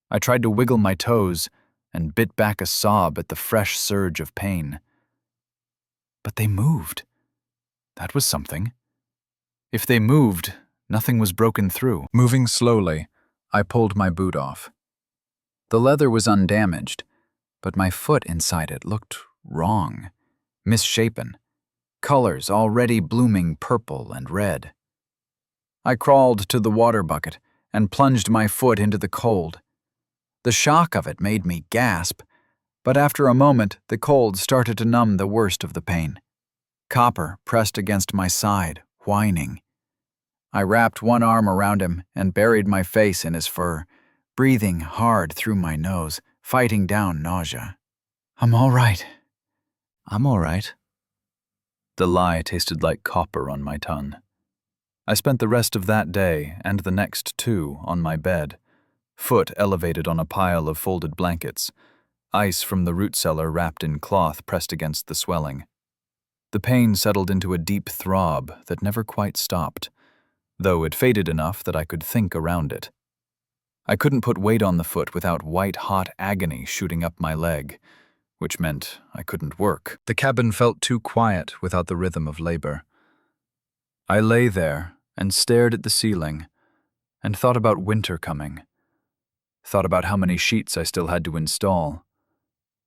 I tried to wiggle my toes and bit back a sob at the fresh surge of pain. But they moved. That was something. If they moved, nothing was broken through. Moving slowly, I pulled my boot off. The leather was undamaged, but my foot inside it looked wrong, misshapen, colors already blooming purple and red. I crawled to the water bucket and plunged my foot into the cold. The shock of it made me gasp, but after a moment the cold started to numb the worst of the pain. Copper pressed against my side, whining. I wrapped one arm around him and buried my face in his fur, breathing hard through my nose, fighting down nausea. "I'm all right. I'm all right." The lie tasted like copper on my tongue. I spent the rest of that day and the next 2 on my bed, foot elevated on a pile of folded blankets, ice from the root cellar wrapped in cloth pressed against the swelling. The pain settled into a deep throb that never quite stopped, though it faded enough that I could think around it. I couldn't put weight on the foot without white-hot agony shooting up my leg, which meant I couldn't work. The cabin felt too quiet without the rhythm of labor. I lay there and stared at the ceiling and thought about winter coming. Thought about how many sheets I still had to install.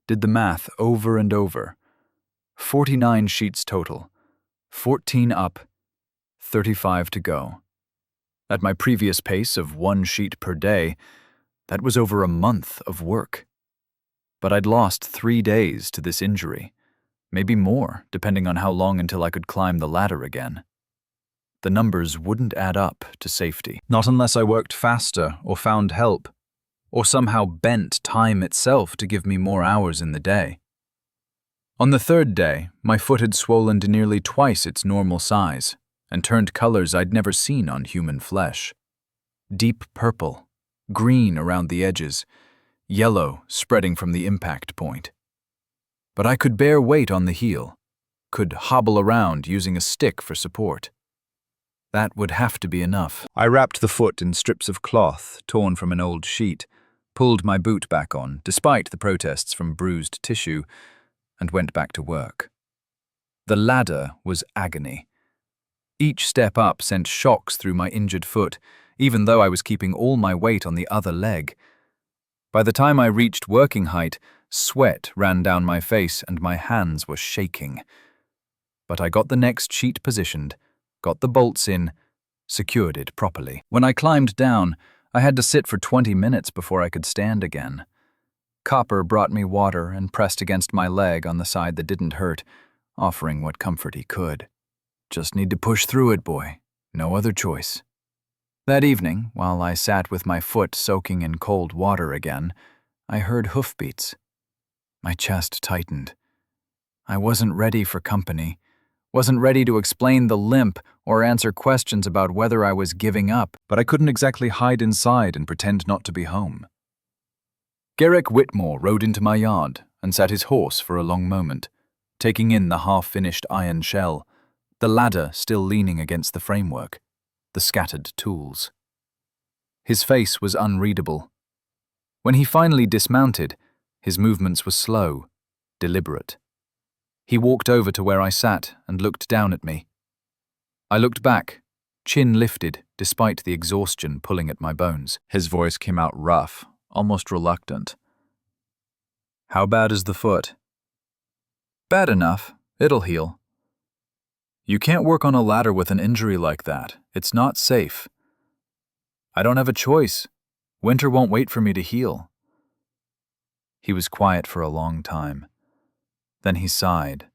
Did the math over and over. 49 sheets total, 14 up, 35 to go. At my previous pace of 1 sheet per day, that was over a month of work. But I'd lost 3 days to this injury, maybe more, depending on how long until I could climb the ladder again. The numbers wouldn't add up to safety. Not unless I worked faster or found help, or somehow bent time itself to give me more hours in the day. On the 3rd day, my foot had swollen to nearly twice its normal size and turned colors I'd never seen on human flesh. Deep purple, green around the edges, yellow spreading from the impact point. But I could bear weight on the heel, could hobble around using a stick for support. That would have to be enough. I wrapped the foot in strips of cloth torn from an old sheet, pulled my boot back on, despite the protests from bruised tissue, and went back to work. The ladder was agony. Each step up sent shocks through my injured foot, even though I was keeping all my weight on the other leg. By the time I reached working height, sweat ran down my face and my hands were shaking. But I got the next sheet positioned, got the bolts in, secured it properly. When I climbed down, I had to sit for 20 minutes before I could stand again. Copper brought me water and pressed against my leg on the side that didn't hurt, offering what comfort he could. "Just need to push through it, boy. No other choice." That evening, while I sat with my foot soaking in cold water again, I heard hoofbeats. My chest tightened. I wasn't ready for company, wasn't ready to explain the limp or answer questions about whether I was giving up, but I couldn't exactly hide inside and pretend not to be home. Garrick Whitmore rode into my yard and sat his horse for a long moment, taking in the half-finished iron shell, the ladder still leaning against the framework, the scattered tools. His face was unreadable. When he finally dismounted, his movements were slow, deliberate. He walked over to where I sat and looked down at me. I looked back, chin lifted despite the exhaustion pulling at my bones. His voice came out rough, almost reluctant. "How bad is the foot?" "Bad enough. It'll heal." "You can't work on a ladder with an injury like that. It's not safe." "I don't have a choice. Winter won't wait for me to heal." He was quiet for a long time. Then he sighed,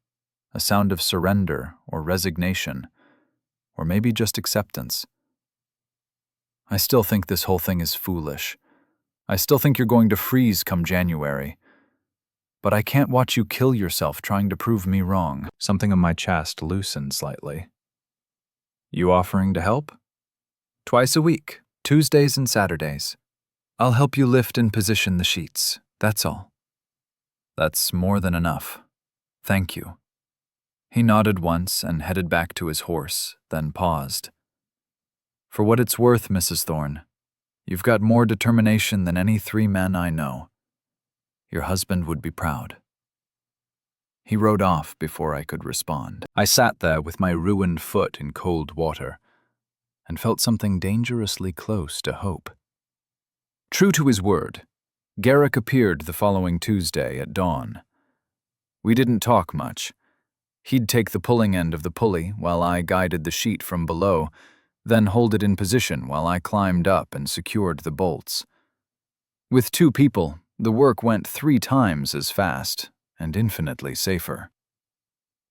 a sound of surrender or resignation, or maybe just acceptance. "I still think this whole thing is foolish. I still think you're going to freeze come January. But I can't watch you kill yourself trying to prove me wrong." Something on my chest loosened slightly. "You offering to help?" "Twice a week, Tuesdays and Saturdays. I'll help you lift and position the sheets, that's all." "That's more than enough. Thank you." He nodded once and headed back to his horse, then paused. "For what it's worth, Mrs. Thorne, you've got more determination than any 3 men I know. Your husband would be proud." He rode off before I could respond. I sat there with my ruined foot in cold water and felt something dangerously close to hope. True to his word, Garrick appeared the following Tuesday at dawn. We didn't talk much. He'd take the pulling end of the pulley while I guided the sheet from below, then hold it in position while I climbed up and secured the bolts. With 2 people, the work went 3 times as fast and infinitely safer.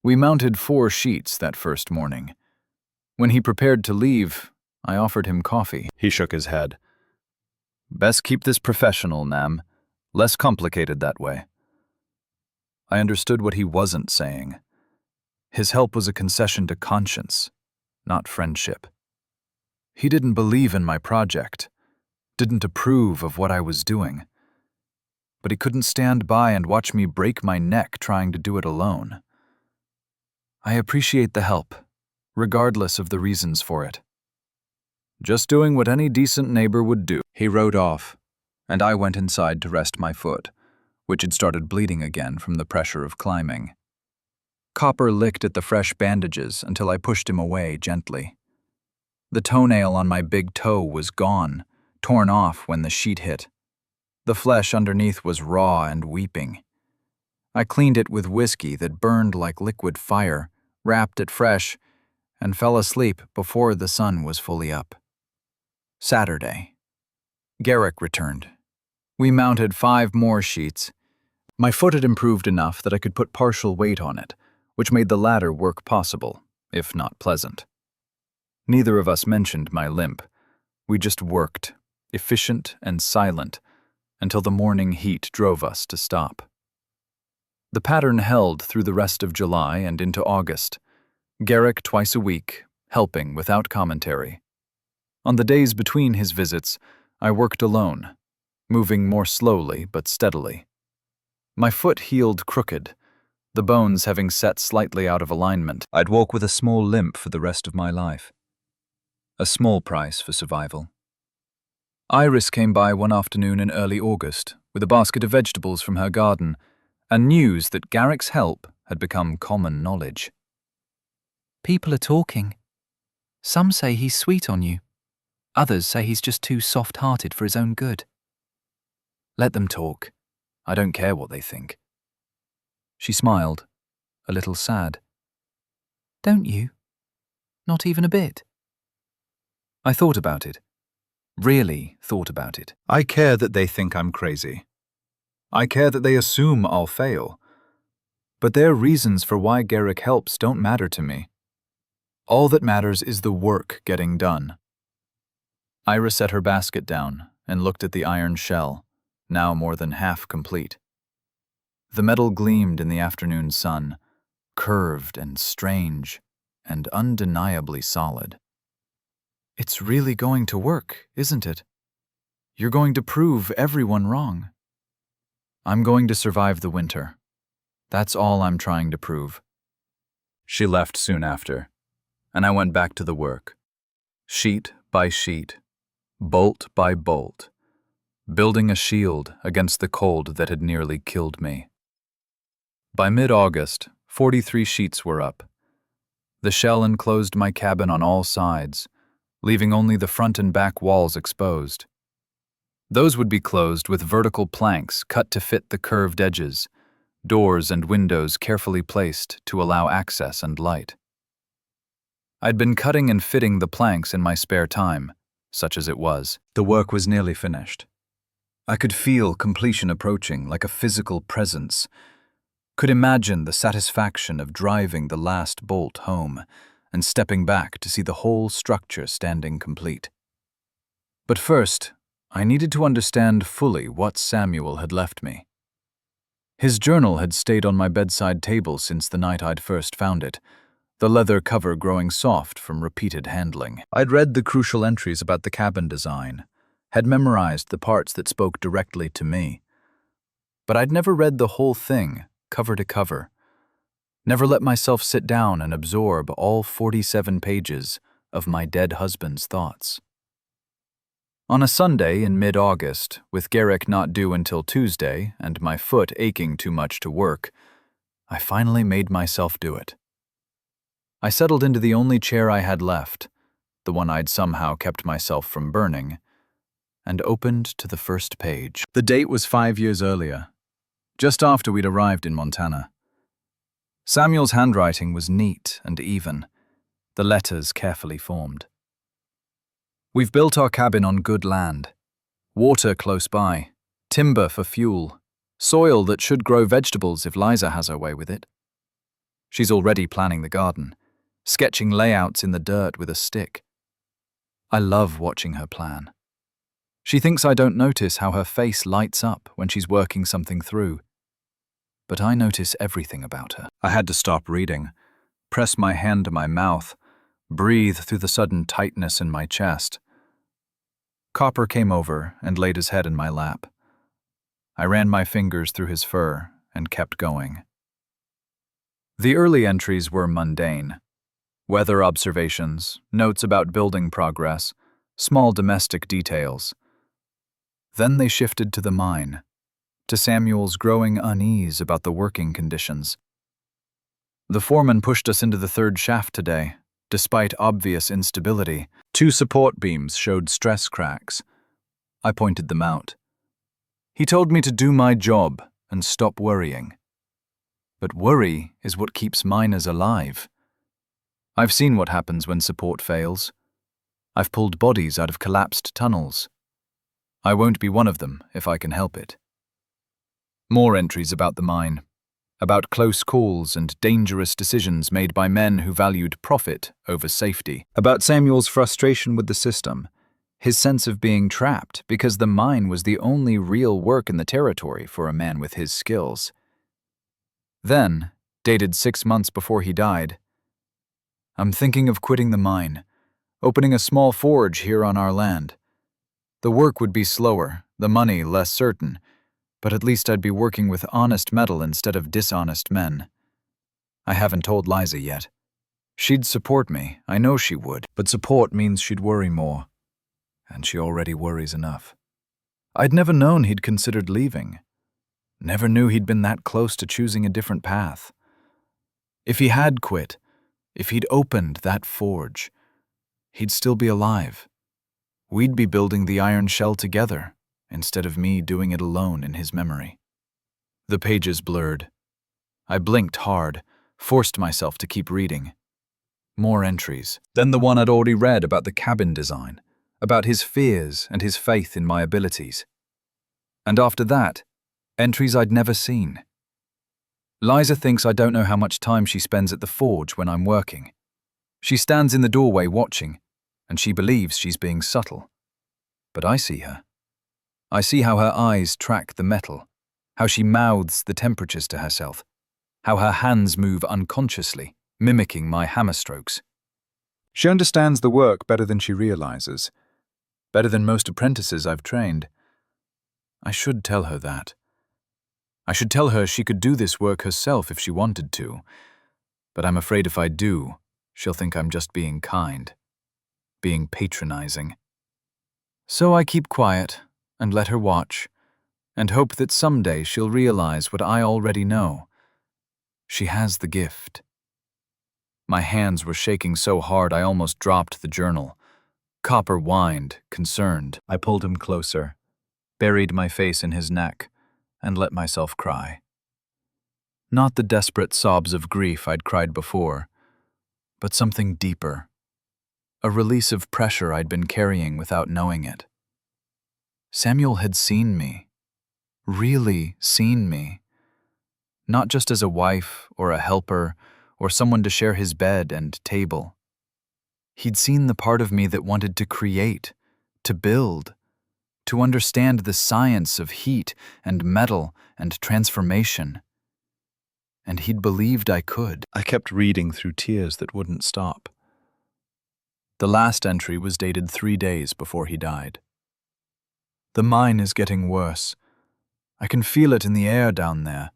We mounted 4 sheets that first morning. When he prepared to leave, I offered him coffee. He shook his head. "Best keep this professional, Nam. Less complicated that way." I understood what he wasn't saying. His help was a concession to conscience, not friendship. He didn't believe in my project, didn't approve of what I was doing. But he couldn't stand by and watch me break my neck trying to do it alone. I appreciate the help, regardless of the reasons for it. "Just doing what any decent neighbor would do." He rode off, and I went inside to rest my foot, which had started bleeding again from the pressure of climbing. Copper licked at the fresh bandages until I pushed him away gently. The toenail on my big toe was gone, torn off when the sheet hit. The flesh underneath was raw and weeping. I cleaned it with whiskey that burned like liquid fire, wrapped it fresh, and fell asleep before the sun was fully up. Saturday. Garrick returned. We mounted 5 more sheets. My foot had improved enough that I could put partial weight on it, which made the latter work possible, if not pleasant. Neither of us mentioned my limp. We just worked, efficient and silent, until the morning heat drove us to stop. The pattern held through the rest of July and into August. Garrick twice a week, helping without commentary. On the days between his visits, I worked alone, moving more slowly but steadily. My foot healed crooked, the bones having set slightly out of alignment. I'd walk with a small limp for the rest of my life. A small price for survival. Iris came by one afternoon in early August with a basket of vegetables from her garden and news that Garrick's help had become common knowledge.
"People are talking. Some say he's sweet on you. Others say he's just too soft-hearted for his own good."
"Let them talk. I don't care what they think." She smiled, a little sad.
"Don't you? Not even a bit?"
I thought about it. Really thought about it. I care that they think I'm crazy. I care that they assume I'll fail. But their reasons for why Garrick helps don't matter to me. All that matters is the work getting done. Iris set her basket down and looked at the iron shell, now more than half complete. The metal gleamed in the afternoon sun, curved and strange, and undeniably solid. "It's really going to work, isn't it? You're going to prove everyone wrong." "I'm going to survive the winter. That's all I'm trying to prove." She left soon after, and I went back to the work. Sheet by sheet, bolt by bolt, building a shield against the cold that had nearly killed me. By mid-August, 43 sheets were up. The shell enclosed my cabin on all sides, leaving only the front and back walls exposed. Those would be closed with vertical planks cut to fit the curved edges, doors and windows carefully placed to allow access and light. I'd been cutting and fitting the planks in my spare time, such as it was. The work was nearly finished. I could feel completion approaching like a physical presence, could imagine the satisfaction of driving the last bolt home and stepping back to see the whole structure standing complete. But first, I needed to understand fully what Samuel had left me. His journal had stayed on my bedside table since the night I'd first found it, the leather cover growing soft from repeated handling. I'd read the crucial entries about the cabin design, had memorized the parts that spoke directly to me. But I'd never read the whole thing, cover to cover. Never let myself sit down and absorb all 47 pages of my dead husband's thoughts. On a Sunday in mid-August, with Garrick not due until Tuesday and my foot aching too much to work, I finally made myself do it. I settled into the only chair I had left, the one I'd somehow kept myself from burning, and opened to the first page. The date was 5 years earlier, just after we'd arrived in Montana. Samuel's handwriting was neat and even, the letters carefully formed. We've built our cabin on good land, water close by, timber for fuel, soil that should grow vegetables if Liza has her way with it. She's already planning the garden, sketching layouts in the dirt with a stick. I love watching her plan. She thinks I don't notice how her face lights up when she's working something through. But I notice everything about her. I had to stop reading, press my hand to my mouth, breathe through the sudden tightness in my chest. Copper came over and laid his head in my lap. I ran my fingers through his fur and kept going. The early entries were mundane. Weather observations, notes about building progress, small domestic details. Then they shifted to the mine, to Samuel's growing unease about the working conditions. The foreman pushed us into the third shaft today, despite obvious instability. 2 support beams showed stress cracks. I pointed them out. He told me to do my job and stop worrying. But worry is what keeps miners alive. I've seen what happens when support fails. I've pulled bodies out of collapsed tunnels. I won't be one of them if I can help it. More entries about the mine, about close calls and dangerous decisions made by men who valued profit over safety, about Samuel's frustration with the system, his sense of being trapped because the mine was the only real work in the territory for a man with his skills. Then, dated 6 months before he died, I'm thinking of quitting the mine, opening a small forge here on our land. The work would be slower, the money less certain, but at least I'd be working with honest metal instead of dishonest men. I haven't told Liza yet. She'd support me, I know she would, but support means she'd worry more. And she already worries enough. I'd never known he'd considered leaving. Never knew he'd been that close to choosing a different path. If he had quit, if he'd opened that forge, he'd still be alive. We'd be building the iron shell together, instead of me doing it alone in his memory. The pages blurred. I blinked hard, forced myself to keep reading. More entries. Then the one I'd already read about the cabin design, about his fears and his faith in my abilities. And after that, entries I'd never seen. Liza thinks I don't know how much time she spends at the forge when I'm working. She stands in the doorway watching, and she believes she's being subtle. But I see her. I see how her eyes track the metal, how she mouths the temperatures to herself, how her hands move unconsciously, mimicking my hammer strokes. She understands the work better than she realizes, better than most apprentices I've trained. I should tell her that. I should tell her she could do this work herself if she wanted to, but I'm afraid if I do, she'll think I'm just being kind, being patronizing. So I keep quiet and let her watch, and hope that someday she'll realize what I already know. She has the gift. My hands were shaking so hard I almost dropped the journal. Copper whined, concerned. I pulled him closer, buried my face in his neck, and let myself cry. Not the desperate sobs of grief I'd cried before, but something deeper. A release of pressure I'd been carrying without knowing it. Samuel had seen me, really seen me, not just as a wife or a helper or someone to share his bed and table. He'd seen the part of me that wanted to create, to build, to understand the science of heat and metal and transformation. And he'd believed I could. I kept reading through tears that wouldn't stop. The last entry was dated 3 days before he died. The mine is getting worse. I can feel it in the air down there,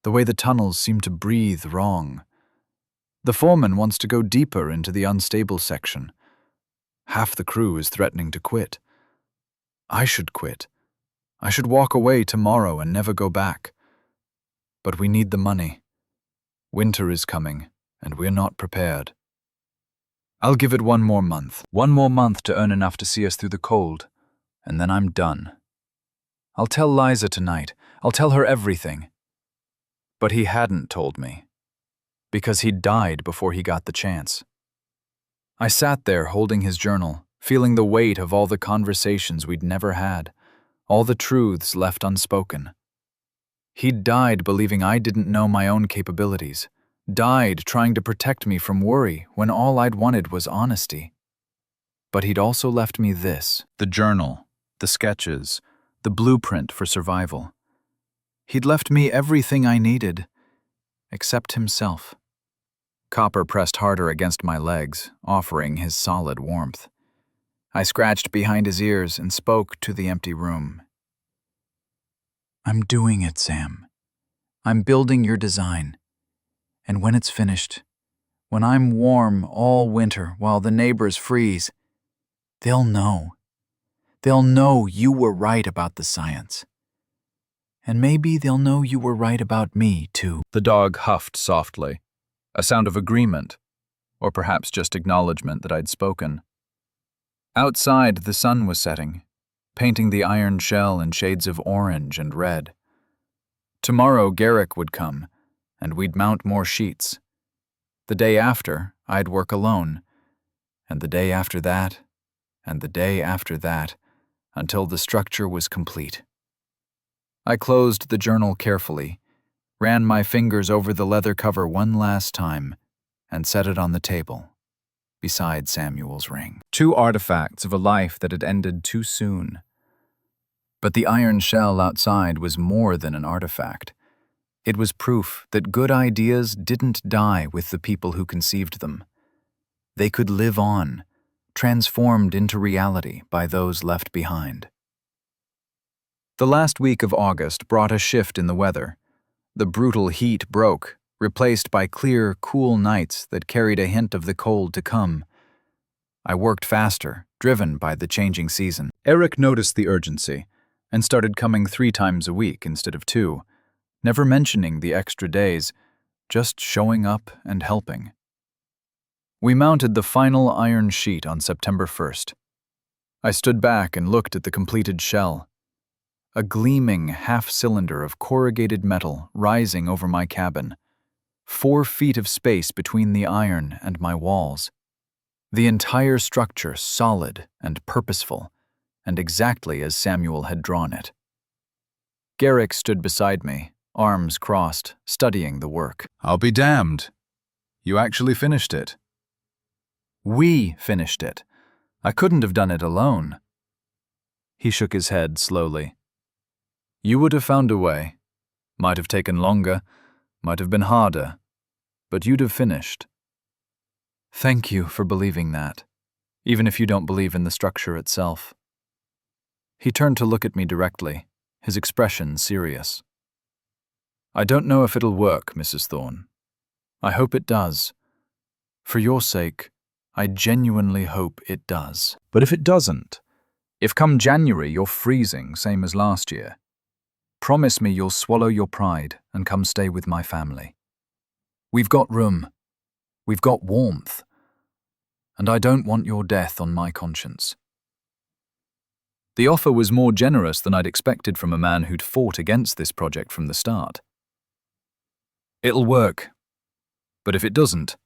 the way the tunnels seem to breathe wrong. The foreman wants to go deeper into the unstable section. Half the crew is threatening to quit. I should quit. I should walk away tomorrow and never go back. But we need the money. Winter is coming, and we're not prepared. I'll give it 1 more month. 1 more month to earn enough to see us through the cold, and then I'm done. I'll tell Liza tonight. I'll tell her everything. But he hadn't told me. because he'd died before he got the chance. I sat there holding his journal, feeling the weight of all the conversations we'd never had, all the truths left unspoken. He'd died believing I didn't know my own capabilities, died trying to protect me from worry when all I'd wanted was honesty. But he'd also left me this: the journal, the sketches, the blueprint for survival. He'd left me everything I needed, except himself. Copper pressed harder against my legs, offering his solid warmth. I scratched behind his ears and spoke to the empty room. "I'm doing it, Sam. I'm building your design. And when it's finished, when I'm warm all winter while the neighbors freeze, they'll know. They'll know you were right about the science. And maybe they'll know you were right about me, too." The dog huffed softly, a sound of agreement, or perhaps just acknowledgement that I'd spoken. Outside, the sun was setting, painting the iron shell in shades of orange and red. Tomorrow, Garrick would come, and we'd mount more sheets. The day after, I'd work alone, and the day after that, and the day after that, until the structure was complete. I closed the journal carefully, ran my fingers over the leather cover one last time, and set it on the table, beside Samuel's ring. 2 artifacts of a life that had ended too soon. But the iron shell outside was more than an artifact. It was proof that good ideas didn't die with the people who conceived them. They could live on, transformed into reality by those left behind. The last week of August brought a shift in the weather. The brutal heat broke, replaced by clear, cool nights that carried a hint of the cold to come. I worked faster, driven by the changing season. Eric noticed the urgency and started coming 3 times a week instead of 2, never mentioning the extra days, just showing up and helping. We mounted the final iron sheet on September 1st. I stood back and looked at the completed shell. A gleaming half-cylinder of corrugated metal rising over my cabin, 4 feet of space between the iron and my walls. The entire structure solid and purposeful, and exactly as Samuel had drawn it. Garrick stood beside me, arms crossed, studying the work. "I'll be damned. You actually finished it." "We finished it. I couldn't have done it alone." He shook his head slowly. "You would have found a way. Might have taken longer, might have been harder, but you'd have finished." "Thank you for believing that, even if you don't believe in the structure itself." He turned to look at me directly, his expression serious. "I don't know if it'll work, Mrs. Thorne. I hope it does. For your sake, I genuinely hope it does. But if it doesn't, if come January you're freezing, same as last year, promise me you'll swallow your pride and come stay with my family. We've got room. We've got warmth. And I don't want your death on my conscience." The offer was more generous than I'd expected from a man who'd fought against this project from the start. "It'll work. But if it doesn't,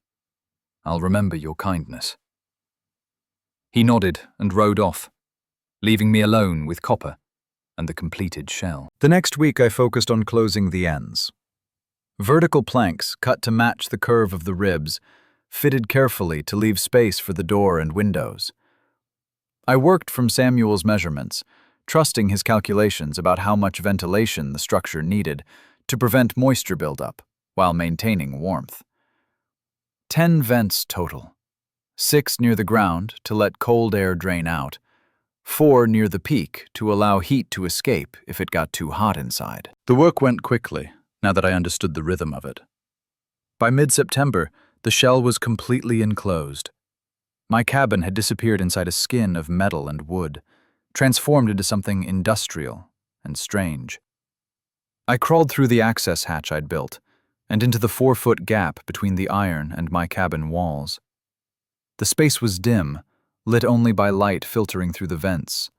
I'll remember your kindness." He nodded and rode off, leaving me alone with Copper and the completed shell. The next week I focused on closing the ends. Vertical planks cut to match the curve of the ribs, fitted carefully to leave space for the door and windows. I worked from Samuel's measurements, trusting his calculations about how much ventilation the structure needed to prevent moisture buildup while maintaining warmth. 10 vents total. 6 near the ground to let cold air drain out, 4 near the peak to allow heat to escape if it got too hot inside. The work went quickly, now that I understood the rhythm of it. By mid-September, the shell was completely enclosed. My cabin had disappeared inside a skin of metal and wood, transformed into something industrial and strange. I crawled through the access hatch I'd built, and into the 4-foot gap between the iron and my cabin walls. The space was dim, lit only by light filtering through the vents.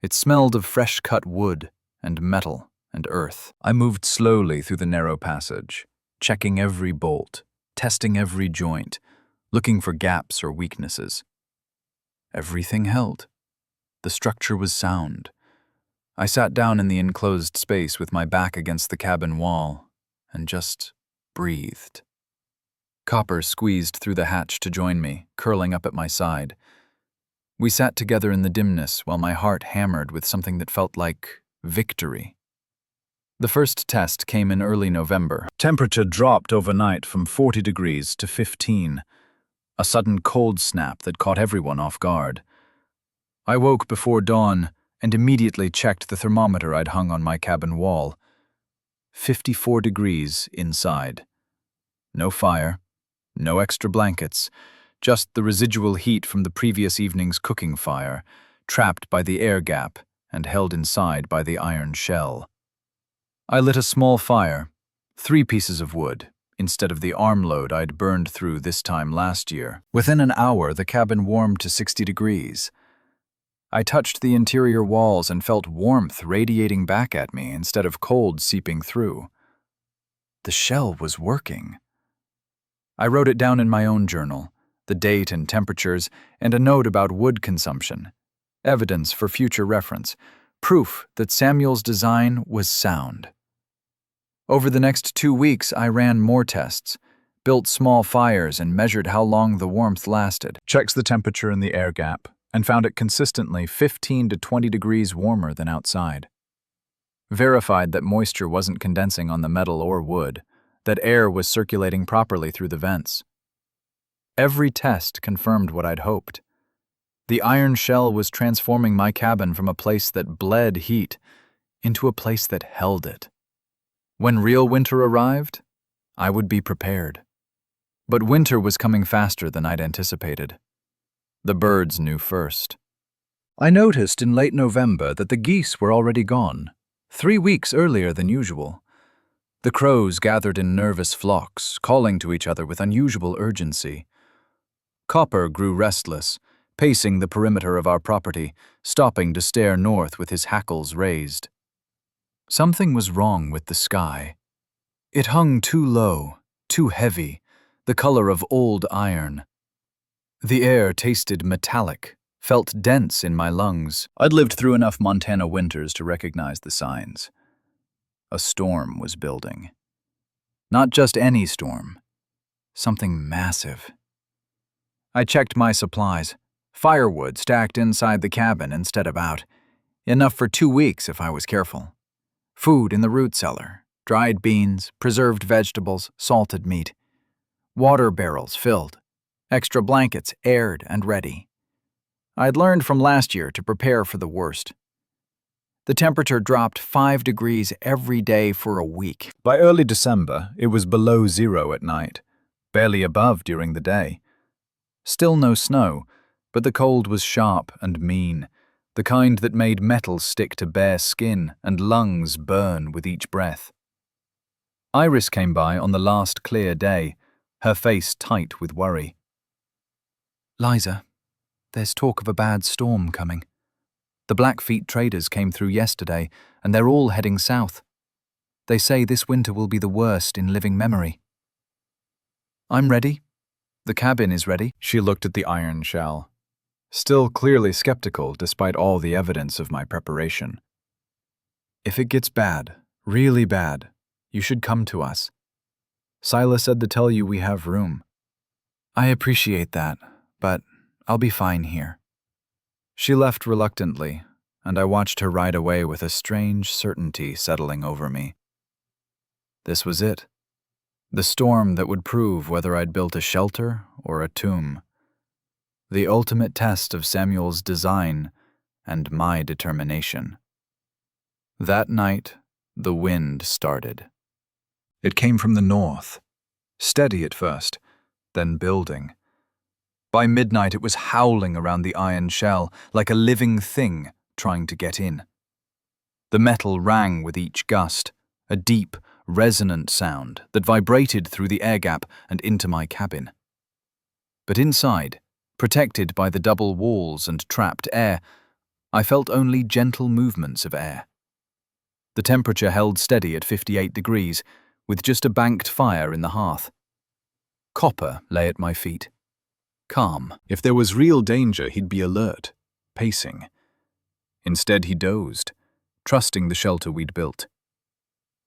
It smelled of fresh-cut wood and metal and earth. I moved slowly through the narrow passage, checking every bolt, testing every joint, looking for gaps or weaknesses. Everything held. The structure was sound. I sat down in the enclosed space with my back against the cabin wall and just breathed. Copper squeezed through the hatch to join me, curling up at my side. We sat together in the dimness while my heart hammered with something that felt like victory. The first test came in early November. Temperature dropped overnight from 40 degrees to 15, a sudden cold snap that caught everyone off guard. I woke before dawn and immediately checked the thermometer I'd hung on my cabin wall. 54 degrees inside. No fire, no extra blankets, just the residual heat from the previous evening's cooking fire, trapped by the air gap and held inside by the iron shell. I lit a small fire, 3 pieces of wood, instead of the armload I'd burned through this time last year. Within an hour, the cabin warmed to 60 degrees. I touched the interior walls and felt warmth radiating back at me instead of cold seeping through. The shell was working. I wrote it down in my own journal, the date and temperatures, and a note about wood consumption. Evidence for future reference. Proof that Samuel's design was sound. Over the next 2 weeks, I ran more tests, built small fires, and measured how long the warmth lasted. Checked the temperature in the air gap and found it consistently 15 to 20 degrees warmer than outside. Verified that moisture wasn't condensing on the metal or wood, that air was circulating properly through the vents. Every test confirmed what I'd hoped. The iron shell was transforming my cabin from a place that bled heat into a place that held it. When real winter arrived, I would be prepared. But winter was coming faster than I'd anticipated. The birds knew first. I noticed in late November that the geese were already gone, 3 weeks earlier than usual. The crows gathered in nervous flocks, calling to each other with unusual urgency. Copper grew restless, pacing the perimeter of our property, stopping to stare north with his hackles raised. Something was wrong with the sky. It hung too low, too heavy, the color of old iron. The air tasted metallic, felt dense in my lungs. I'd lived through enough Montana winters to recognize the signs. A storm was building. Not just any storm. Something massive. I checked my supplies. Firewood stacked inside the cabin instead of out. Enough for 2 weeks if I was careful. Food in the root cellar. Dried beans, preserved vegetables, salted meat. Water barrels filled. Extra blankets aired and ready. I'd learned from last year to prepare for the worst. The temperature dropped 5 degrees every day for a week. By early December, it was below 0 at night, barely above during the day. Still no snow, but the cold was sharp and mean, the kind that made metal stick to bare skin and lungs burn with each breath. Iris came by on the last clear day, her face tight with worry. "Liza, there's talk of a bad storm coming. The Blackfeet traders came through yesterday, and they're all heading south. They say this winter will be the worst in living memory." "I'm ready. The cabin is ready." She looked at the iron shell, still clearly skeptical despite all the evidence of my preparation. "If it gets bad, really bad, you should come to us. Silas said to tell you we have room." "I appreciate that, but I'll be fine here." She left reluctantly, and I watched her ride away with a strange certainty settling over me. This was it. The storm that would prove whether I'd built a shelter or a tomb. The ultimate test of Samuel's design and my determination. That night, the wind started. It came from the north, steady at first, then building. By midnight, it was howling around the iron shell like a living thing trying to get in. The metal rang with each gust, a deep, resonant sound that vibrated through the air gap and into my cabin. But inside, protected by the double walls and trapped air, I felt only gentle movements of air. The temperature held steady at 58 degrees, with just a banked fire in the hearth. Copper lay at my feet, calm. If there was real danger, he'd be alert, pacing. Instead, he dozed, trusting the shelter we'd built.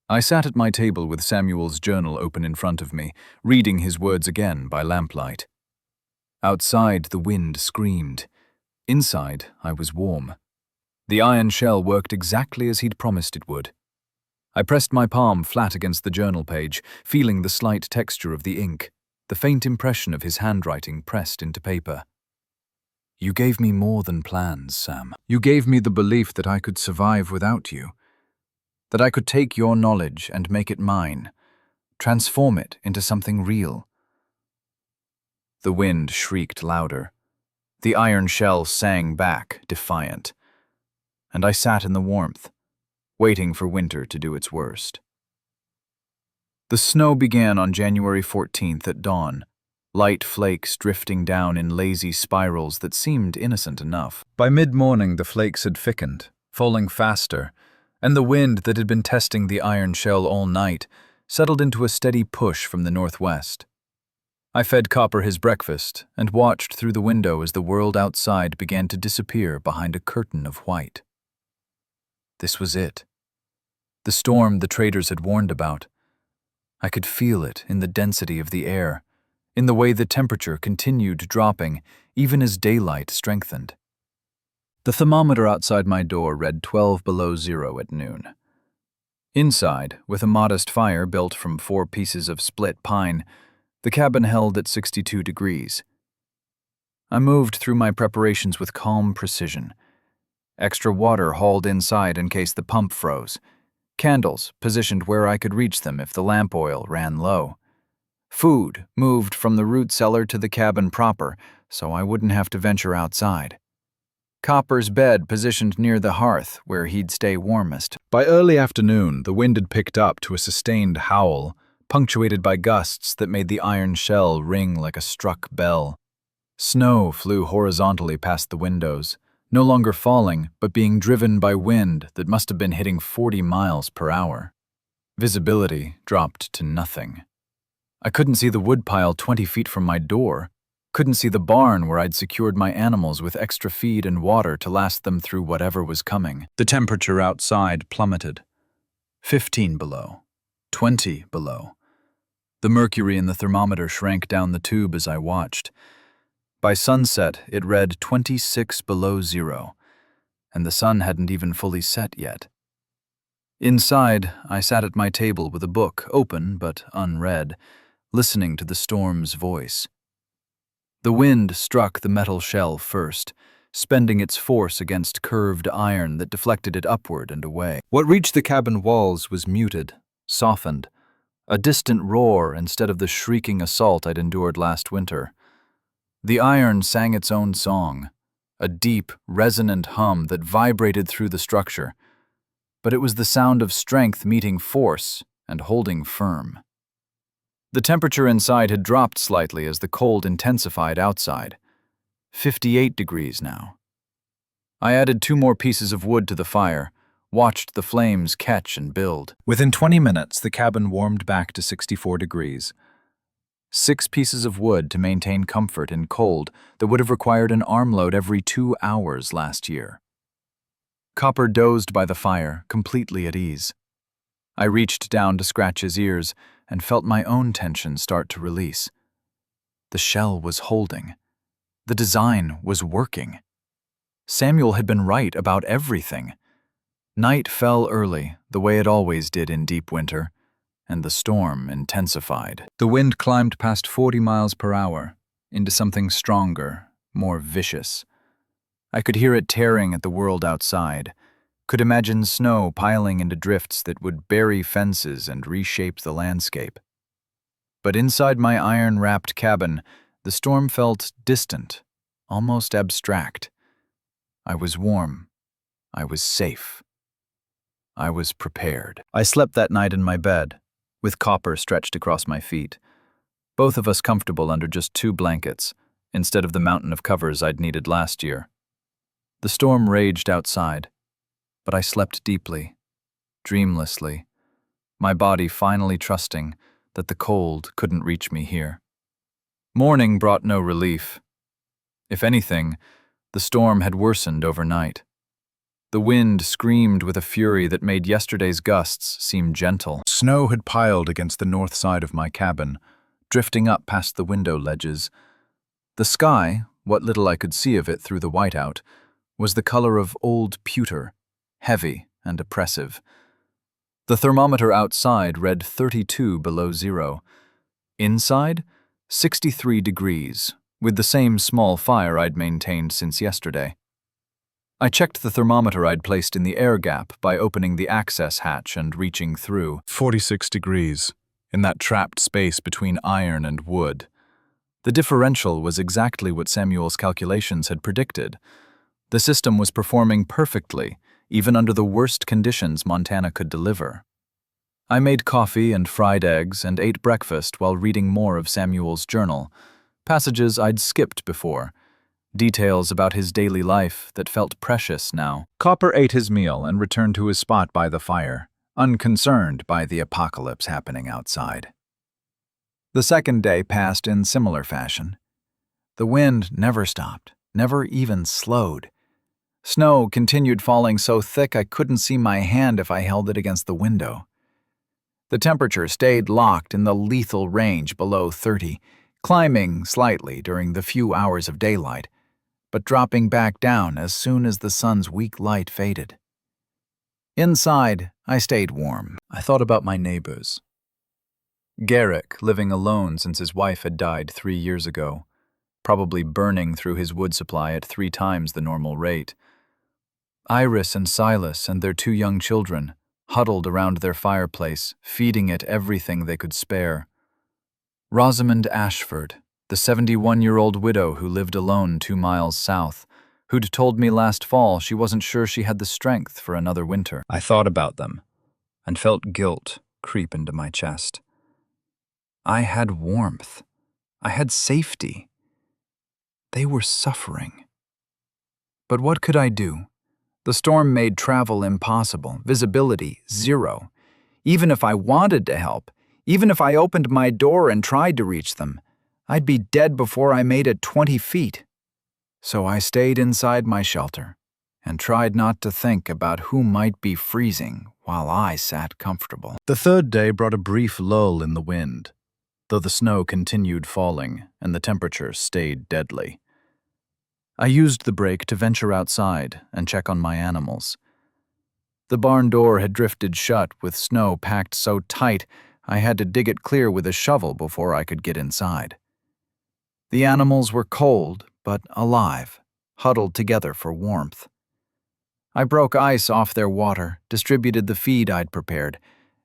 I sat at my table with Samuel's journal open in front of me, reading his words again by lamplight. Outside, the wind screamed. Inside, I was warm. The iron shell worked exactly as he'd promised it would. I pressed my palm flat against the journal page, feeling the slight texture of the ink, the faint impression of his handwriting pressed into paper. You gave me more than plans, Sam. You gave me the belief that I could survive without you, that I could take your knowledge and make it mine, transform it into something real. The wind shrieked louder. The iron shell sang back, defiant. And I sat in the warmth, waiting for winter to do its worst. The snow began on January 14th at dawn, light flakes drifting down in lazy spirals that seemed innocent enough. By mid-morning, the flakes had thickened, falling faster, and the wind that had been testing the iron shell all night settled into a steady push from the northwest. I fed Copper his breakfast and watched through the window as the world outside began to disappear behind a curtain of white. This was it. The storm the traders had warned about. I could feel it in the density of the air, in the way the temperature continued dropping even as daylight strengthened. The thermometer outside my door read 12 below zero at noon. Inside, with a modest fire built from 4 pieces of split pine, the cabin held at 62 degrees. I moved through my preparations with calm precision. Extra water hauled inside in case the pump froze. Candles positioned where I could reach them if the lamp oil ran low. Food moved from the root cellar to the cabin proper, so I wouldn't have to venture outside. Copper's bed positioned near the hearth, where he'd stay warmest. By early afternoon, the wind had picked up to a sustained howl, punctuated by gusts that made the iron shell ring like a struck bell. Snow flew horizontally past the windows, no longer falling, but being driven by wind that must have been hitting 40 miles per hour. Visibility dropped to nothing. I couldn't see the woodpile 20 feet from my door, couldn't see the barn where I'd secured my animals with extra feed and water to last them through whatever was coming. The temperature outside plummeted. 15 below. 20 below. The mercury in the thermometer shrank down the tube as I watched. By sunset, it read 26 below zero, and the sun hadn't even fully set yet. Inside, I sat at my table with a book open but unread, listening to the storm's voice. The wind struck the metal shell first, spending its force against curved iron that deflected it upward and away. What reached the cabin walls was muted, softened, a distant roar instead of the shrieking assault I'd endured last winter. The iron sang its own song, a deep, resonant hum that vibrated through the structure, but it was the sound of strength meeting force and holding firm. The temperature inside had dropped slightly as the cold intensified outside. 58 degrees now. I added 2 more pieces of wood to the fire, watched the flames catch and build. Within 20 minutes, the cabin warmed back to 64 degrees. 6 pieces of wood to maintain comfort in cold that would have required an armload every 2 hours last year. Copper dozed by the fire, completely at ease. I reached down to scratch his ears and felt my own tension start to release. The shell was holding. The design was working. Samuel had been right about everything. Night fell early, the way it always did in deep winter, and the storm intensified. The wind climbed past 40 miles per hour, into something stronger, more vicious. I could hear it tearing at the world outside, could imagine snow piling into drifts that would bury fences and reshape the landscape. But inside my iron-wrapped cabin, the storm felt distant, almost abstract. I was warm. I was safe. I was prepared. I slept that night in my bed, with Copper stretched across my feet, both of us comfortable under just 2 blankets, instead of the mountain of covers I'd needed last year. The storm raged outside, but I slept deeply, dreamlessly, my body finally trusting that the cold couldn't reach me here. Morning brought no relief. If anything, the storm had worsened overnight. The wind screamed with a fury that made yesterday's gusts seem gentle. Snow had piled against the north side of my cabin, drifting up past the window ledges. The sky, what little I could see of it through the whiteout, was the color of old pewter, heavy and oppressive. The thermometer outside read 32 below zero. Inside, 63 degrees, with the same small fire I'd maintained since yesterday. I checked the thermometer I'd placed in the air gap by opening the access hatch and reaching through. 46 degrees, in that trapped space between iron and wood. The differential was exactly what Samuel's calculations had predicted. The system was performing perfectly, even under the worst conditions Montana could deliver. I made coffee and fried eggs and ate breakfast while reading more of Samuel's journal, passages I'd skipped before, details about his daily life that felt precious now. Copper ate his meal and returned to his spot by the fire, unconcerned by the apocalypse happening outside. The second day passed in similar fashion. The wind never stopped, never even slowed. Snow continued falling so thick I couldn't see my hand if I held it against the window. The temperature stayed locked in the lethal range below 30, climbing slightly during the few hours of daylight, but dropping back down as soon as the sun's weak light faded. Inside, I stayed warm. I thought about my neighbors. Garrick, living alone since his wife had died 3 years ago, probably burning through his wood supply at 3 times the normal rate. Iris and Silas and their 2 young children, huddled around their fireplace, feeding it everything they could spare. Rosamond Ashford, the 71-year-old widow who lived alone 2 miles south, who'd told me last fall she wasn't sure she had the strength for another winter. I thought about them and felt guilt creep into my chest. I had warmth. I had safety. They were suffering. But what could I do? The storm made travel impossible, visibility zero. Even if I wanted to help, even if I opened my door and tried to reach them, I'd be dead before I made it 20 feet. So I stayed inside my shelter and tried not to think about who might be freezing while I sat comfortable. The third day brought a brief lull in the wind, though the snow continued falling and the temperature stayed deadly. I used the break to venture outside and check on my animals. The barn door had drifted shut with snow packed so tight I had to dig it clear with a shovel before I could get inside. The animals were cold but alive, huddled together for warmth. I broke ice off their water, distributed the feed I'd prepared,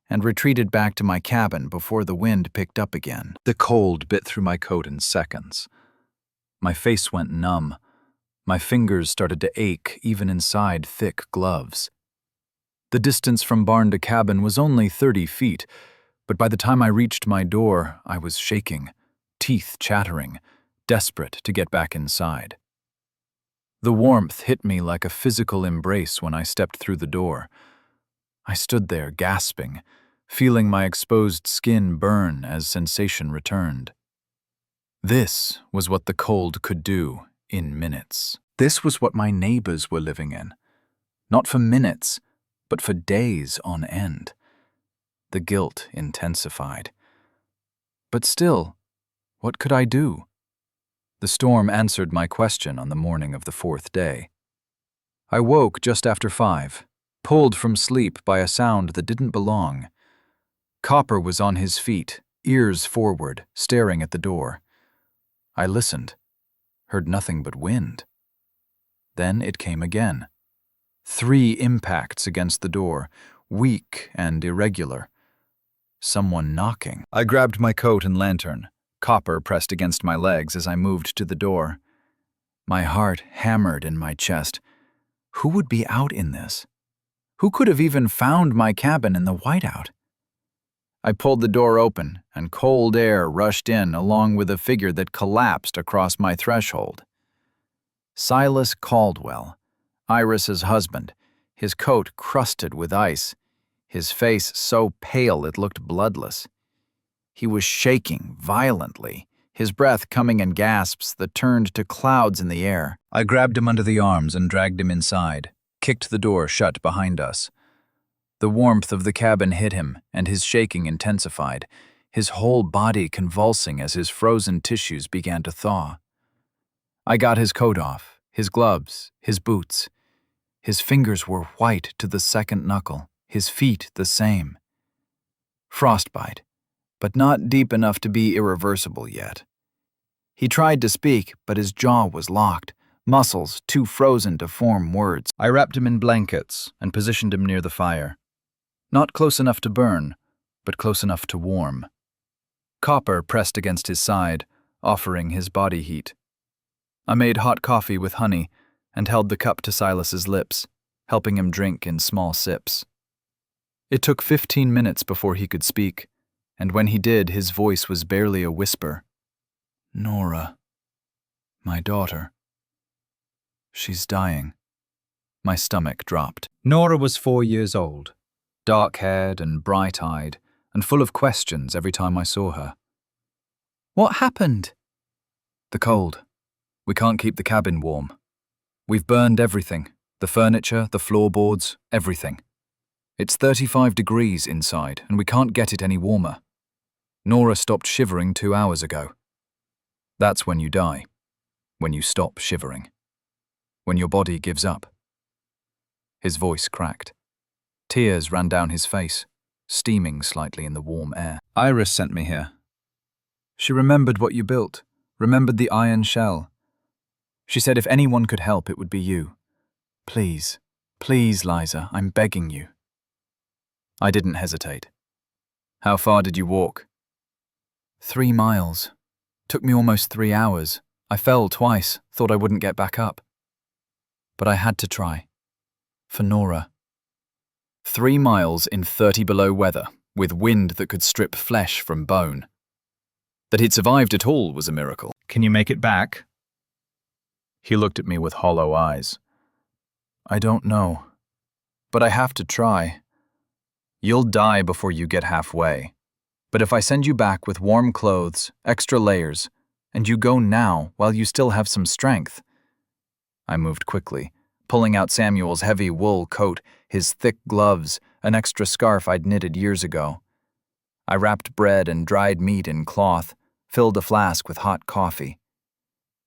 and retreated back to my cabin before the wind picked up again. The cold bit through my coat in seconds. My face went numb. My fingers started to ache even inside thick gloves. The distance from barn to cabin was only 30 feet, but by the time I reached my door, I was shaking, teeth chattering, desperate to get back inside. The warmth hit me like a physical embrace when I stepped through the door. I stood there gasping, feeling my exposed skin burn as sensation returned. This was what the cold could do in minutes. This was what my neighbors were living in. Not for minutes, but for days on end. The guilt intensified. But still, what could I do? The storm answered my question on the morning of the 4th day. I woke just after 5, pulled from sleep by a sound that didn't belong. Copper was on his feet, ears forward, staring at the door. I listened, heard nothing but wind. Then it came again. 3 impacts against the door, weak and irregular. Someone knocking. I grabbed my coat and lantern. Copper pressed against my legs as I moved to the door. My heart hammered in my chest. Who would be out in this? Who could have even found my cabin in the whiteout? I pulled the door open, and cold air rushed in along with a figure that collapsed across my threshold. Silas Caldwell, Iris's husband, his coat crusted with ice, his face so pale it looked bloodless. He was shaking violently, his breath coming in gasps that turned to clouds in the air. I grabbed him under the arms and dragged him inside, kicked the door shut behind us. The warmth of the cabin hit him, and his shaking intensified, his whole body convulsing as his frozen tissues began to thaw. I got his coat off, his gloves, his boots. His fingers were white to the second knuckle, his feet the same. Frostbite, but not deep enough to be irreversible yet. He tried to speak, but his jaw was locked, muscles too frozen to form words. I wrapped him in blankets and positioned him near the fire. Not close enough to burn, but close enough to warm. Copper pressed against his side, offering his body heat. I made hot coffee with honey and held the cup to Silas's lips, helping him drink in small sips. It took 15 minutes before he could speak, and when he did, his voice was barely a whisper. "Nora, my daughter. She's dying." My stomach dropped. Nora was 4 years old, dark-haired and bright-eyed, and full of questions every time I saw her. "What happened?" "The cold. We can't keep the cabin warm. We've burned everything, the furniture, the floorboards, everything. It's 35 degrees inside, and we can't get it any warmer. Nora stopped shivering 2 hours ago. That's when you die, when you stop shivering, when your body gives up." His voice cracked. Tears ran down his face, steaming slightly in the warm air. "Iris sent me here. She remembered what you built, remembered the iron shell. She said if anyone could help, it would be you. Please, please, Liza, I'm begging you." I didn't hesitate. "How far did you walk?" 3 miles. Took me almost 3 hours. I fell twice, thought I wouldn't get back up. But I had to try. For Nora. 3 miles in 30 below weather, with wind that could strip flesh from bone. That he'd survived at all was a miracle. "Can you make it back?" He looked at me with hollow eyes. "I don't know, but I have to try. You'll die before you get halfway. But if I send you back with warm clothes, extra layers, and you go now while you still have some strength." I moved quickly, pulling out Samuel's heavy wool coat, his thick gloves, an extra scarf I'd knitted years ago. I wrapped bread and dried meat in cloth, filled a flask with hot coffee.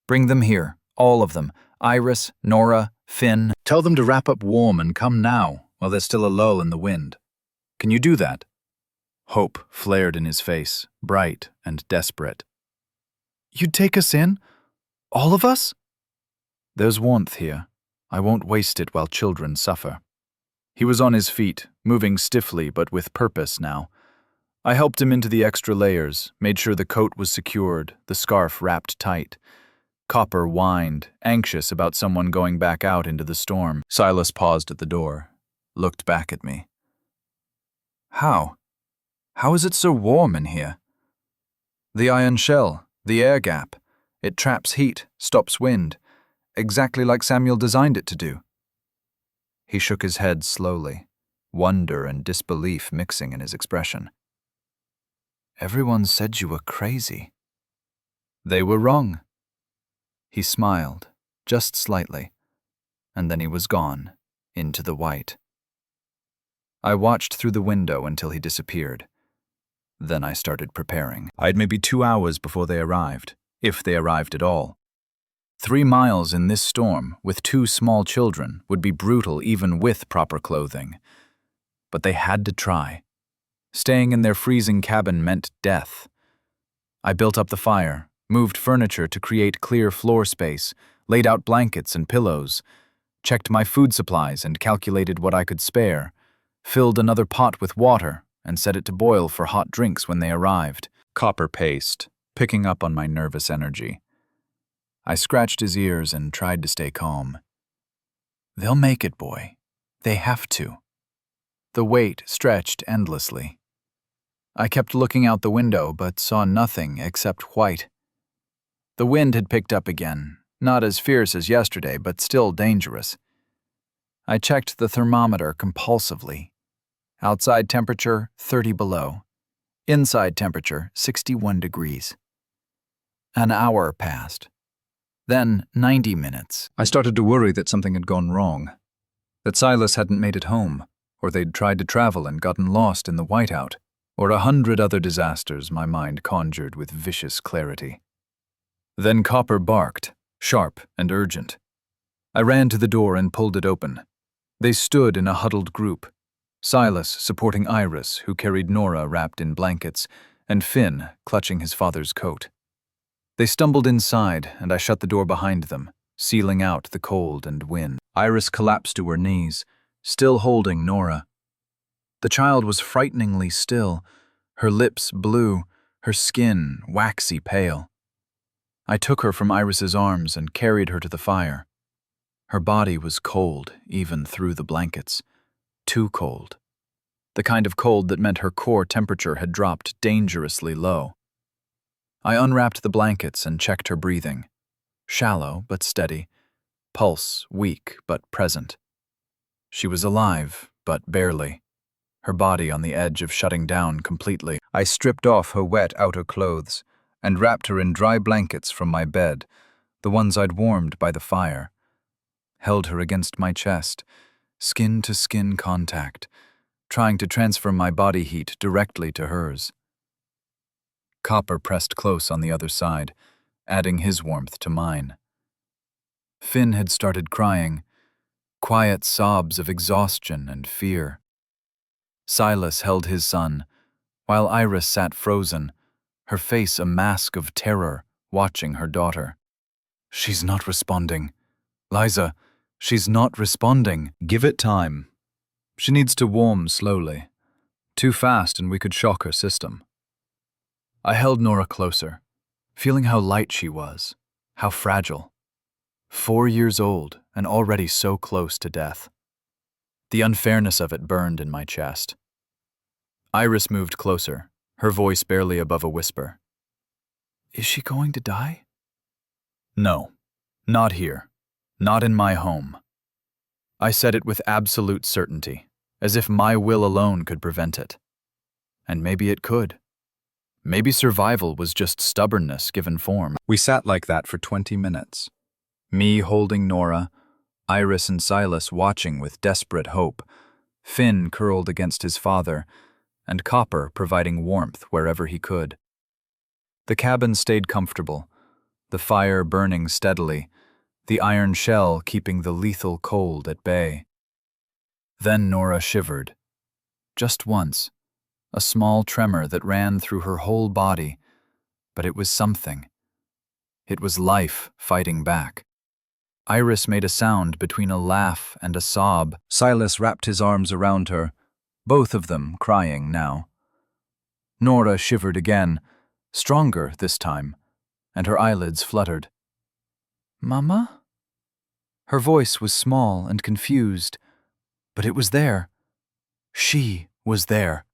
"Bring them here, all of them, Iris, Nora, Finn. Tell them to wrap up warm and come now, while there's still a lull in the wind. Can you do that?" Hope flared in his face, bright and desperate. "You'd take us in? All of us?" "There's warmth here. I won't waste it while children suffer." He was on his feet, moving stiffly but with purpose now. I helped him into the extra layers, made sure the coat was secured, the scarf wrapped tight. Copper whined, anxious about someone going back out into the storm. Silas paused at the door, looked back at me. How? How is it so warm in here?" "The iron shell, the air gap. It traps heat, stops wind, exactly like Samuel designed it to do." He shook his head slowly, wonder and disbelief mixing in his expression. "Everyone said you were crazy." "They were wrong." He smiled, just slightly, and then he was gone, into the white. I watched through the window until he disappeared. Then I started preparing. I had maybe 2 hours before they arrived, if they arrived at all. 3 miles in this storm, with 2 small children, would be brutal even with proper clothing. But they had to try. Staying in their freezing cabin meant death. I built up the fire, moved furniture to create clear floor space, laid out blankets and pillows, checked my food supplies and calculated what I could spare, filled another pot with water, and set it to boil for hot drinks when they arrived. Copper paced, picking up on my nervous energy. I scratched his ears and tried to stay calm. "They'll make it, boy. They have to." The wait stretched endlessly. I kept looking out the window but saw nothing except white. The wind had picked up again, not as fierce as yesterday, but still dangerous. I checked the thermometer compulsively. Outside temperature, 30 below. Inside temperature, 61 degrees.
An hour passed. Then 90 minutes.
I started to worry that something had gone wrong, that Silas hadn't made it home, or they'd tried to travel and gotten lost in the whiteout, or 100 other disasters my mind conjured with vicious clarity. Then Copper barked, sharp and urgent. I ran to the door and pulled it open. They stood in a huddled group, Silas supporting Iris, who carried Nora wrapped in blankets, and Finn clutching his father's coat. They stumbled inside, and I shut the door behind them, sealing out the cold and wind. Iris collapsed to her knees, still holding Nora. The child was frighteningly still, her lips blue, her skin waxy pale. I took her from Iris's arms and carried her to the fire. Her body was cold, even through the blankets. Too cold. The kind of cold that meant her core temperature had dropped dangerously low. I unwrapped the blankets and checked her breathing. Shallow but steady, pulse weak but present. She was alive, but barely, her body on the edge of shutting down completely. I stripped off her wet outer clothes and wrapped her in dry blankets from my bed, the ones I'd warmed by the fire. Held her against my chest, skin-to-skin contact, trying to transfer my body heat directly to hers. Copper pressed close on the other side, adding his warmth to mine. Finn had started crying, quiet sobs of exhaustion and fear. Silas held his son, while Iris sat frozen, her face a mask of terror, watching her daughter. "She's not responding. Liza, she's not responding." "Give it time. She needs to warm slowly. Too fast and we could shock her system." I held Nora closer, feeling how light she was, how fragile. 4 years old and already so close to death. The unfairness of it burned in my chest. Iris moved closer, her voice barely above a whisper. "Is she going to die?" "No, not here. Not in my home." I said it with absolute certainty, as if my will alone could prevent it. And maybe it could. Maybe survival was just stubbornness given form. We sat like that for 20 minutes. Me holding Nora, Iris and Silas watching with desperate hope, Finn curled against his father, and Copper providing warmth wherever he could. The cabin stayed comfortable, the fire burning steadily, the iron shell keeping the lethal cold at bay. Then Nora shivered. Just once. A small tremor that ran through her whole body, but it was something. It was life fighting back. Iris made a sound between a laugh and a sob. Silas wrapped his arms around her, both of them crying now. Nora shivered again, stronger this time, and her eyelids fluttered. "Mama?" Her voice was small and confused, but it was there. She was there.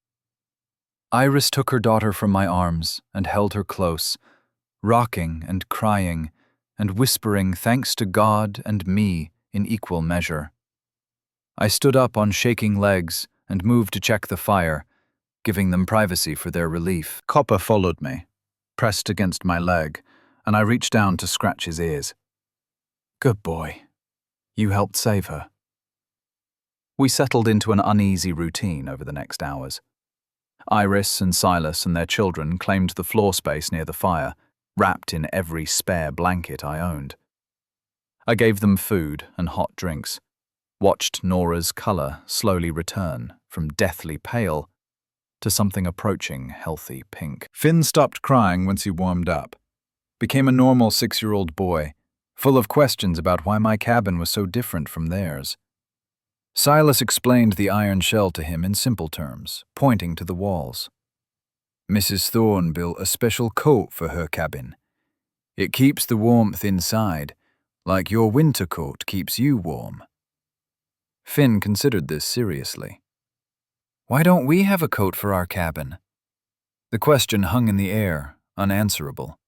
Iris took her daughter from my arms and held her close, rocking and crying and whispering thanks to God and me in equal measure. I stood up on shaking legs and moved to check the fire, giving them privacy for their relief. Copper followed me, pressed against my leg, and I reached down to scratch his ears. "Good boy. You helped save her." We settled into an uneasy routine over the next hours. Iris and Silas and their children claimed the floor space near the fire, wrapped in every spare blanket I owned. I gave them food and hot drinks, watched Nora's color slowly return from deathly pale to something approaching healthy pink. Finn stopped crying once he warmed up, became a normal 6-year-old boy, full of questions about why my cabin was so different from theirs. Silas explained the iron shell to him in simple terms, pointing to the walls. "Mrs. Thorne built a special coat for her cabin. It keeps the warmth inside, like your winter coat keeps you warm." Finn considered this seriously. "Why don't we have a coat for our cabin?" The question hung in the air, unanswerable.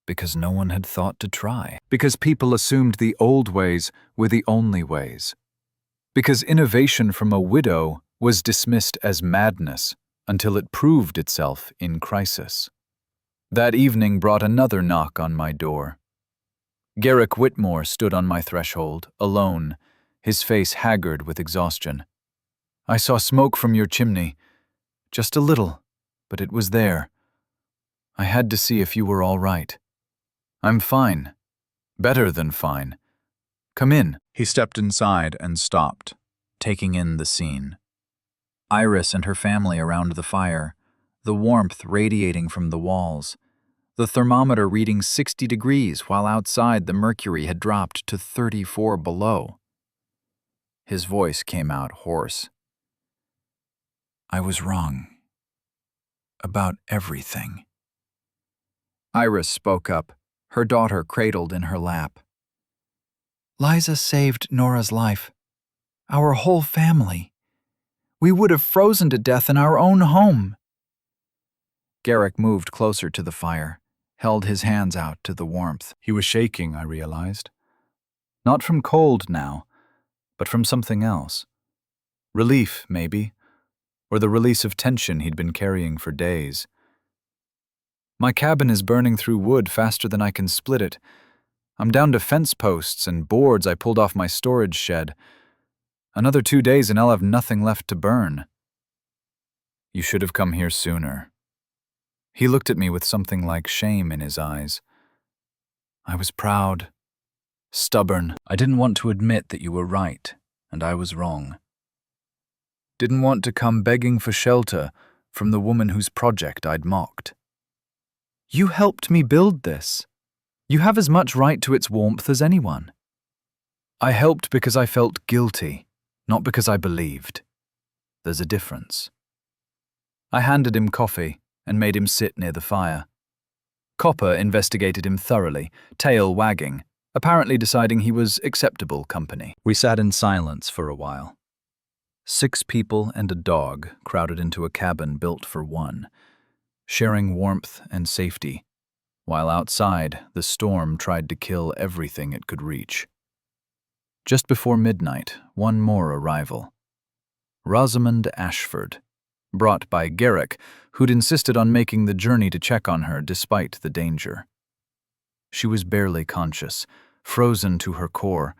Because no one had thought to try. Because people assumed the old ways were the only ways. Because innovation from a widow was dismissed as madness until it proved itself in crisis. That evening brought another knock on my door. Garrick Whitmore stood on my threshold, alone, his face haggard with exhaustion. "I saw smoke from your chimney. Just a little, but it was there. I had to see if you were all right." "I'm fine. Better than fine. Come in." He stepped inside and stopped, taking in the scene. Iris and her family around the fire, the warmth radiating from the walls, the thermometer reading 60 degrees while outside the mercury had dropped to 34 below. His voice came out hoarse. "I was wrong. About everything." Iris spoke up, her daughter cradled in her lap. "Liza saved Nora's life. Our whole family. We would have frozen to death in our own home." Garrick moved closer to the fire, held his hands out to the warmth. He was shaking, I realized. Not from cold now, but from something else. Relief, maybe, or the release of tension he'd been carrying for days. "My cabin is burning through wood faster than I can split it. I'm down to fence posts and boards I pulled off my storage shed. Another 2 days and I'll have nothing left to burn." "You should have come here sooner." He looked at me with something like shame in his eyes. "I was proud, stubborn. I didn't want to admit that you were right, and I was wrong. Didn't want to come begging for shelter from the woman whose project I'd mocked. You helped me build this. You have as much right to its warmth as anyone." "I helped because I felt guilty, not because I believed. There's a difference." I handed him coffee and made him sit near the fire. Copper investigated him thoroughly, tail wagging, apparently deciding he was acceptable company. We sat in silence for a while. 6 people and a dog crowded into a cabin built for one, sharing warmth and safety, while outside the storm tried to kill everything it could reach. Just before midnight, one more arrival. Rosamond Ashford, brought by Garrick, who'd insisted on making the journey to check on her despite the danger. She was barely conscious, frozen to her core,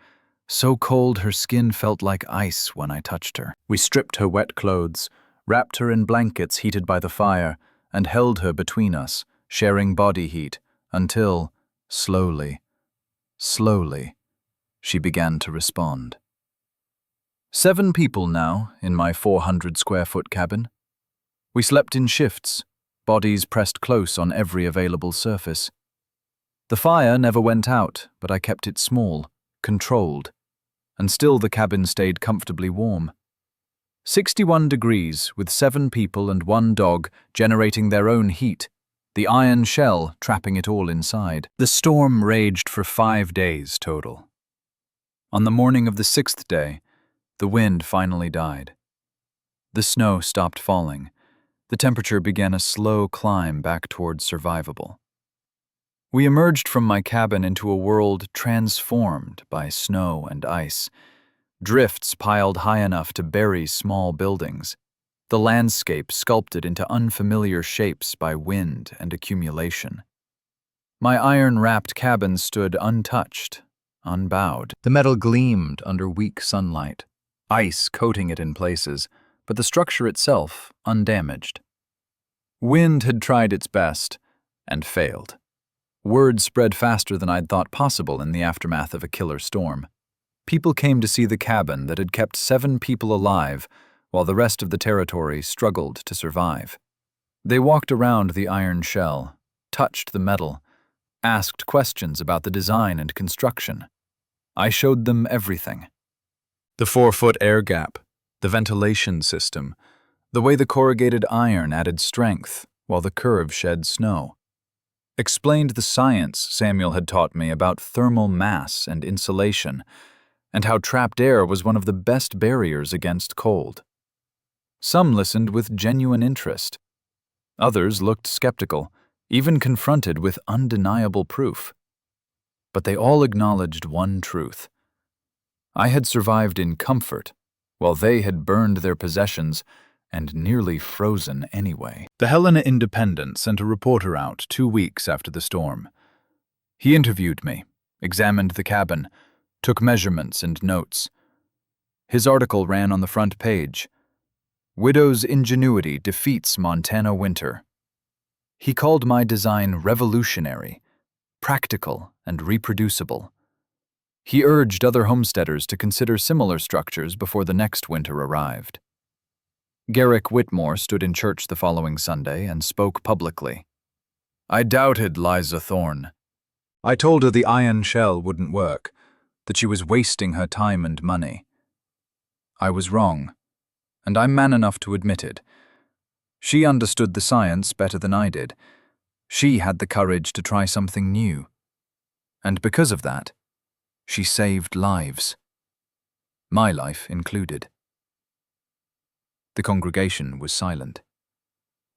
so cold her skin felt like ice when I touched her. We stripped her wet clothes, wrapped her in blankets heated by the fire, and held her between us, sharing body heat, until, slowly, she began to respond. 7 people now in my 400-square-foot cabin. We slept in shifts, bodies pressed close on every available surface. The fire never went out, but I kept it small, controlled, and still the cabin stayed comfortably warm. 61 degrees, with 7 people and 1 dog generating their own heat, the iron shell trapping it all inside. The storm raged for 5 days total. On the morning of the 6th day, the wind finally died. The snow stopped falling. The temperature began a slow climb back towards survivable. We emerged from my cabin into a world transformed by snow and ice, drifts piled high enough to bury small buildings, the landscape sculpted into unfamiliar shapes by wind and accumulation. My iron-wrapped cabin stood untouched, unbowed. The metal gleamed under weak sunlight, ice coating it in places, but the structure itself undamaged. Wind had tried its best and failed. Word spread faster than I'd thought possible in the aftermath of a killer storm. People came to see the cabin that had kept 7 people alive while the rest of the territory struggled to survive. They walked around the iron shell, touched the metal, asked questions about the design and construction. I showed them everything. The 4-foot air gap, the ventilation system, the way the corrugated iron added strength while the curve shed snow. Explained the science Samuel had taught me about thermal mass and insulation, and how trapped air was one of the best barriers against cold. Some listened with genuine interest. Others looked skeptical, even confronted with undeniable proof. But they all acknowledged one truth. I had survived in comfort, while they had burned their possessions and nearly frozen anyway. The Helena Independent sent a reporter out 2 weeks after the storm. He interviewed me, examined the cabin, took measurements and notes. His article ran on the front page. Widow's ingenuity defeats Montana winter. He called my design revolutionary, practical, and reproducible. He urged other homesteaders to consider similar structures before the next winter arrived. Garrick Whitmore stood in church the following Sunday and spoke publicly. I doubted Liza Thorne. I told her the iron shell wouldn't work, that she was wasting her time and money. I was wrong, and I'm man enough to admit it. She understood the science better than I did. She had the courage to try something new. And because of that, she saved lives. My life included. The congregation was silent.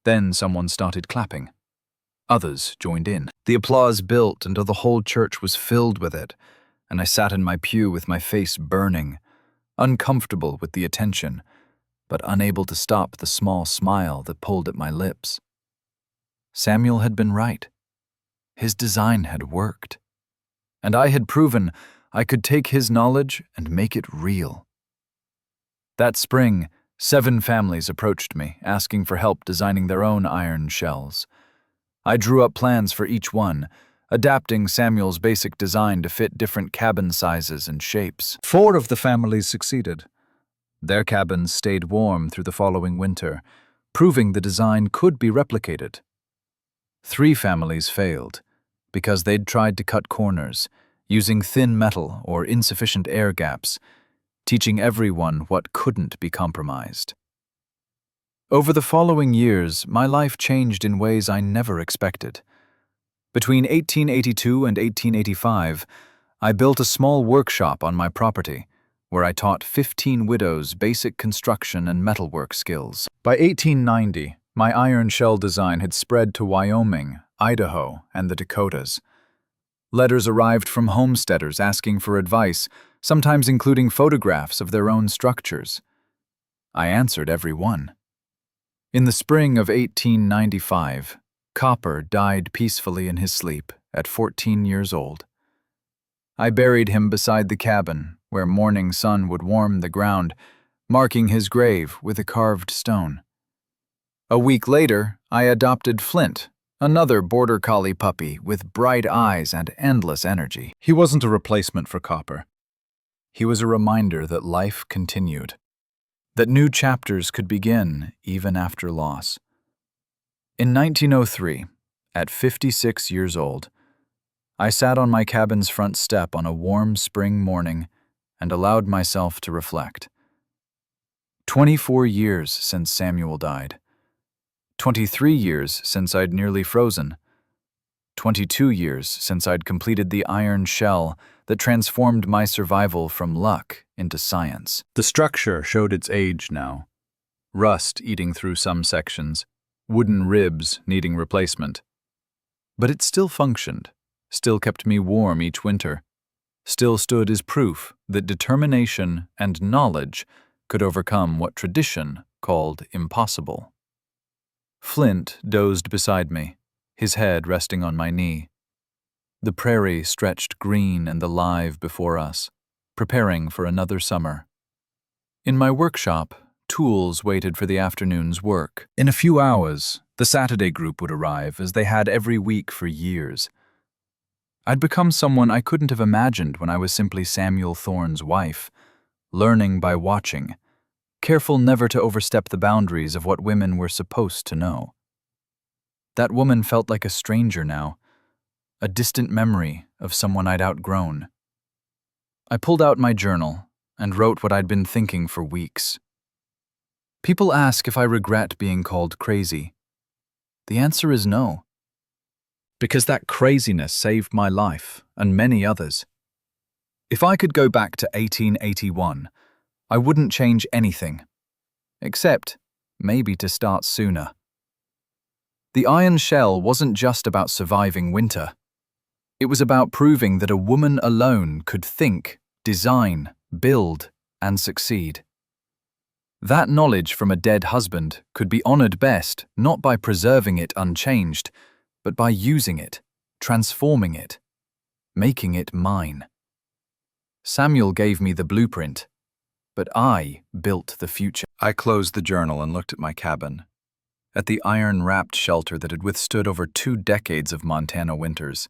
Then someone started clapping. Others joined in. The applause built until the whole church was filled with it, and I sat in my pew with my face burning, uncomfortable with the attention, but unable to stop the small smile that pulled at my lips. Samuel had been right. His design had worked. And I had proven I could take his knowledge and make it real. That spring, 7 families approached me, asking for help designing their own iron shells. I drew up plans for each one, adapting Samuel's basic design to fit different cabin sizes and shapes. 4 of the families succeeded. Their cabins stayed warm through the following winter, proving the design could be replicated. 3 families failed, because they'd tried to cut corners, using thin metal or insufficient air gaps, teaching everyone what couldn't be compromised. Over the following years, my life changed in ways I never expected. Between 1882 and 1885, I built a small workshop on my property, where I taught 15 widows basic construction and metalwork skills. By 1890, my iron shell design had spread to Wyoming, Idaho, and the Dakotas. Letters arrived from homesteaders asking for advice, sometimes including photographs of their own structures. I answered every one. In the spring of 1895, Copper died peacefully in his sleep at 14 years old. I buried him beside the cabin, where morning sun would warm the ground, marking his grave with a carved stone. A week later, I adopted Flint, another border collie puppy with bright eyes and endless energy. He wasn't a replacement for Copper. He was a reminder that life continued, that new chapters could begin even after loss. In 1903, at 56 years old, I sat on my cabin's front step on a warm spring morning and allowed myself to reflect. 24 years since Samuel died. 23 years since I'd nearly frozen. 22 years since I'd completed the iron shell that transformed my survival from luck into science. The structure showed its age now. Rust eating through some sections, wooden ribs needing replacement. But it still functioned, still kept me warm each winter, still stood as proof that determination and knowledge could overcome what tradition called impossible. Flint dozed beside me, his head resting on my knee. The prairie stretched green and alive before us, preparing for another summer. In my workshop, tools waited for the afternoon's work. In a few hours, the Saturday group would arrive, as they had every week for years. I'd become someone I couldn't have imagined when I was simply Samuel Thorne's wife, learning by watching, careful never to overstep the boundaries of what women were supposed to know. That woman felt like a stranger now, a distant memory of someone I'd outgrown. I pulled out my journal and wrote what I'd been thinking for weeks. People ask if I regret being called crazy. The answer is no. Because that craziness saved my life and many others. If I could go back to 1881, I wouldn't change anything, except maybe to start sooner. The iron shell wasn't just about surviving winter. It was about proving that a woman alone could think, design, build, and succeed. That knowledge from a dead husband could be honored best not by preserving it unchanged, but by using it, transforming it, making it mine. Samuel gave me the blueprint, but I built the future. I closed the journal and looked at my cabin, at the iron-wrapped shelter that had withstood over 2 decades of Montana winters.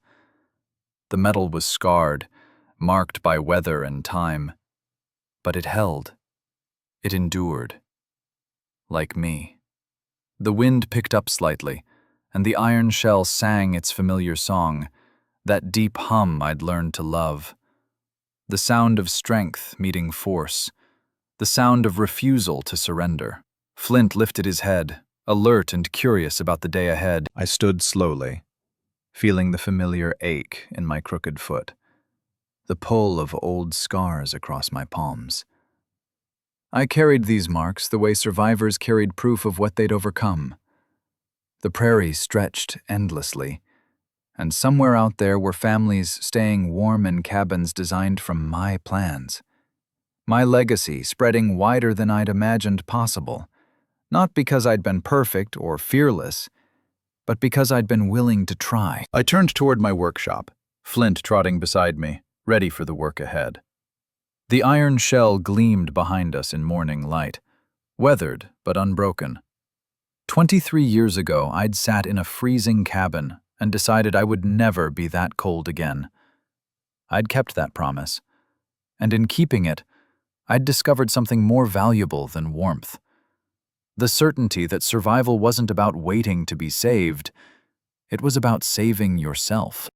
The metal was scarred, marked by weather and time, but it held. It endured. Like me. The wind picked up slightly, and the iron shell sang its familiar song, that deep hum I'd learned to love. The sound of strength meeting force, the sound of refusal to surrender. Flint lifted his head, alert and curious about the day ahead. I stood slowly, feeling the familiar ache in my crooked foot, the pull of old scars across my palms. I carried these marks the way survivors carried proof of what they'd overcome. The prairie stretched endlessly, and somewhere out there were families staying warm in cabins designed from my plans. My legacy spreading wider than I'd imagined possible, not because I'd been perfect or fearless, but because I'd been willing to try. I turned toward my workshop, Flint trotting beside me, ready for the work ahead. The iron shell gleamed behind us in morning light, weathered but unbroken. 23 years ago, I'd sat in a freezing cabin and decided I would never be that cold again. I'd kept that promise, and in keeping it, I'd discovered something more valuable than warmth. The certainty that survival wasn't about waiting to be saved, it was about saving yourself.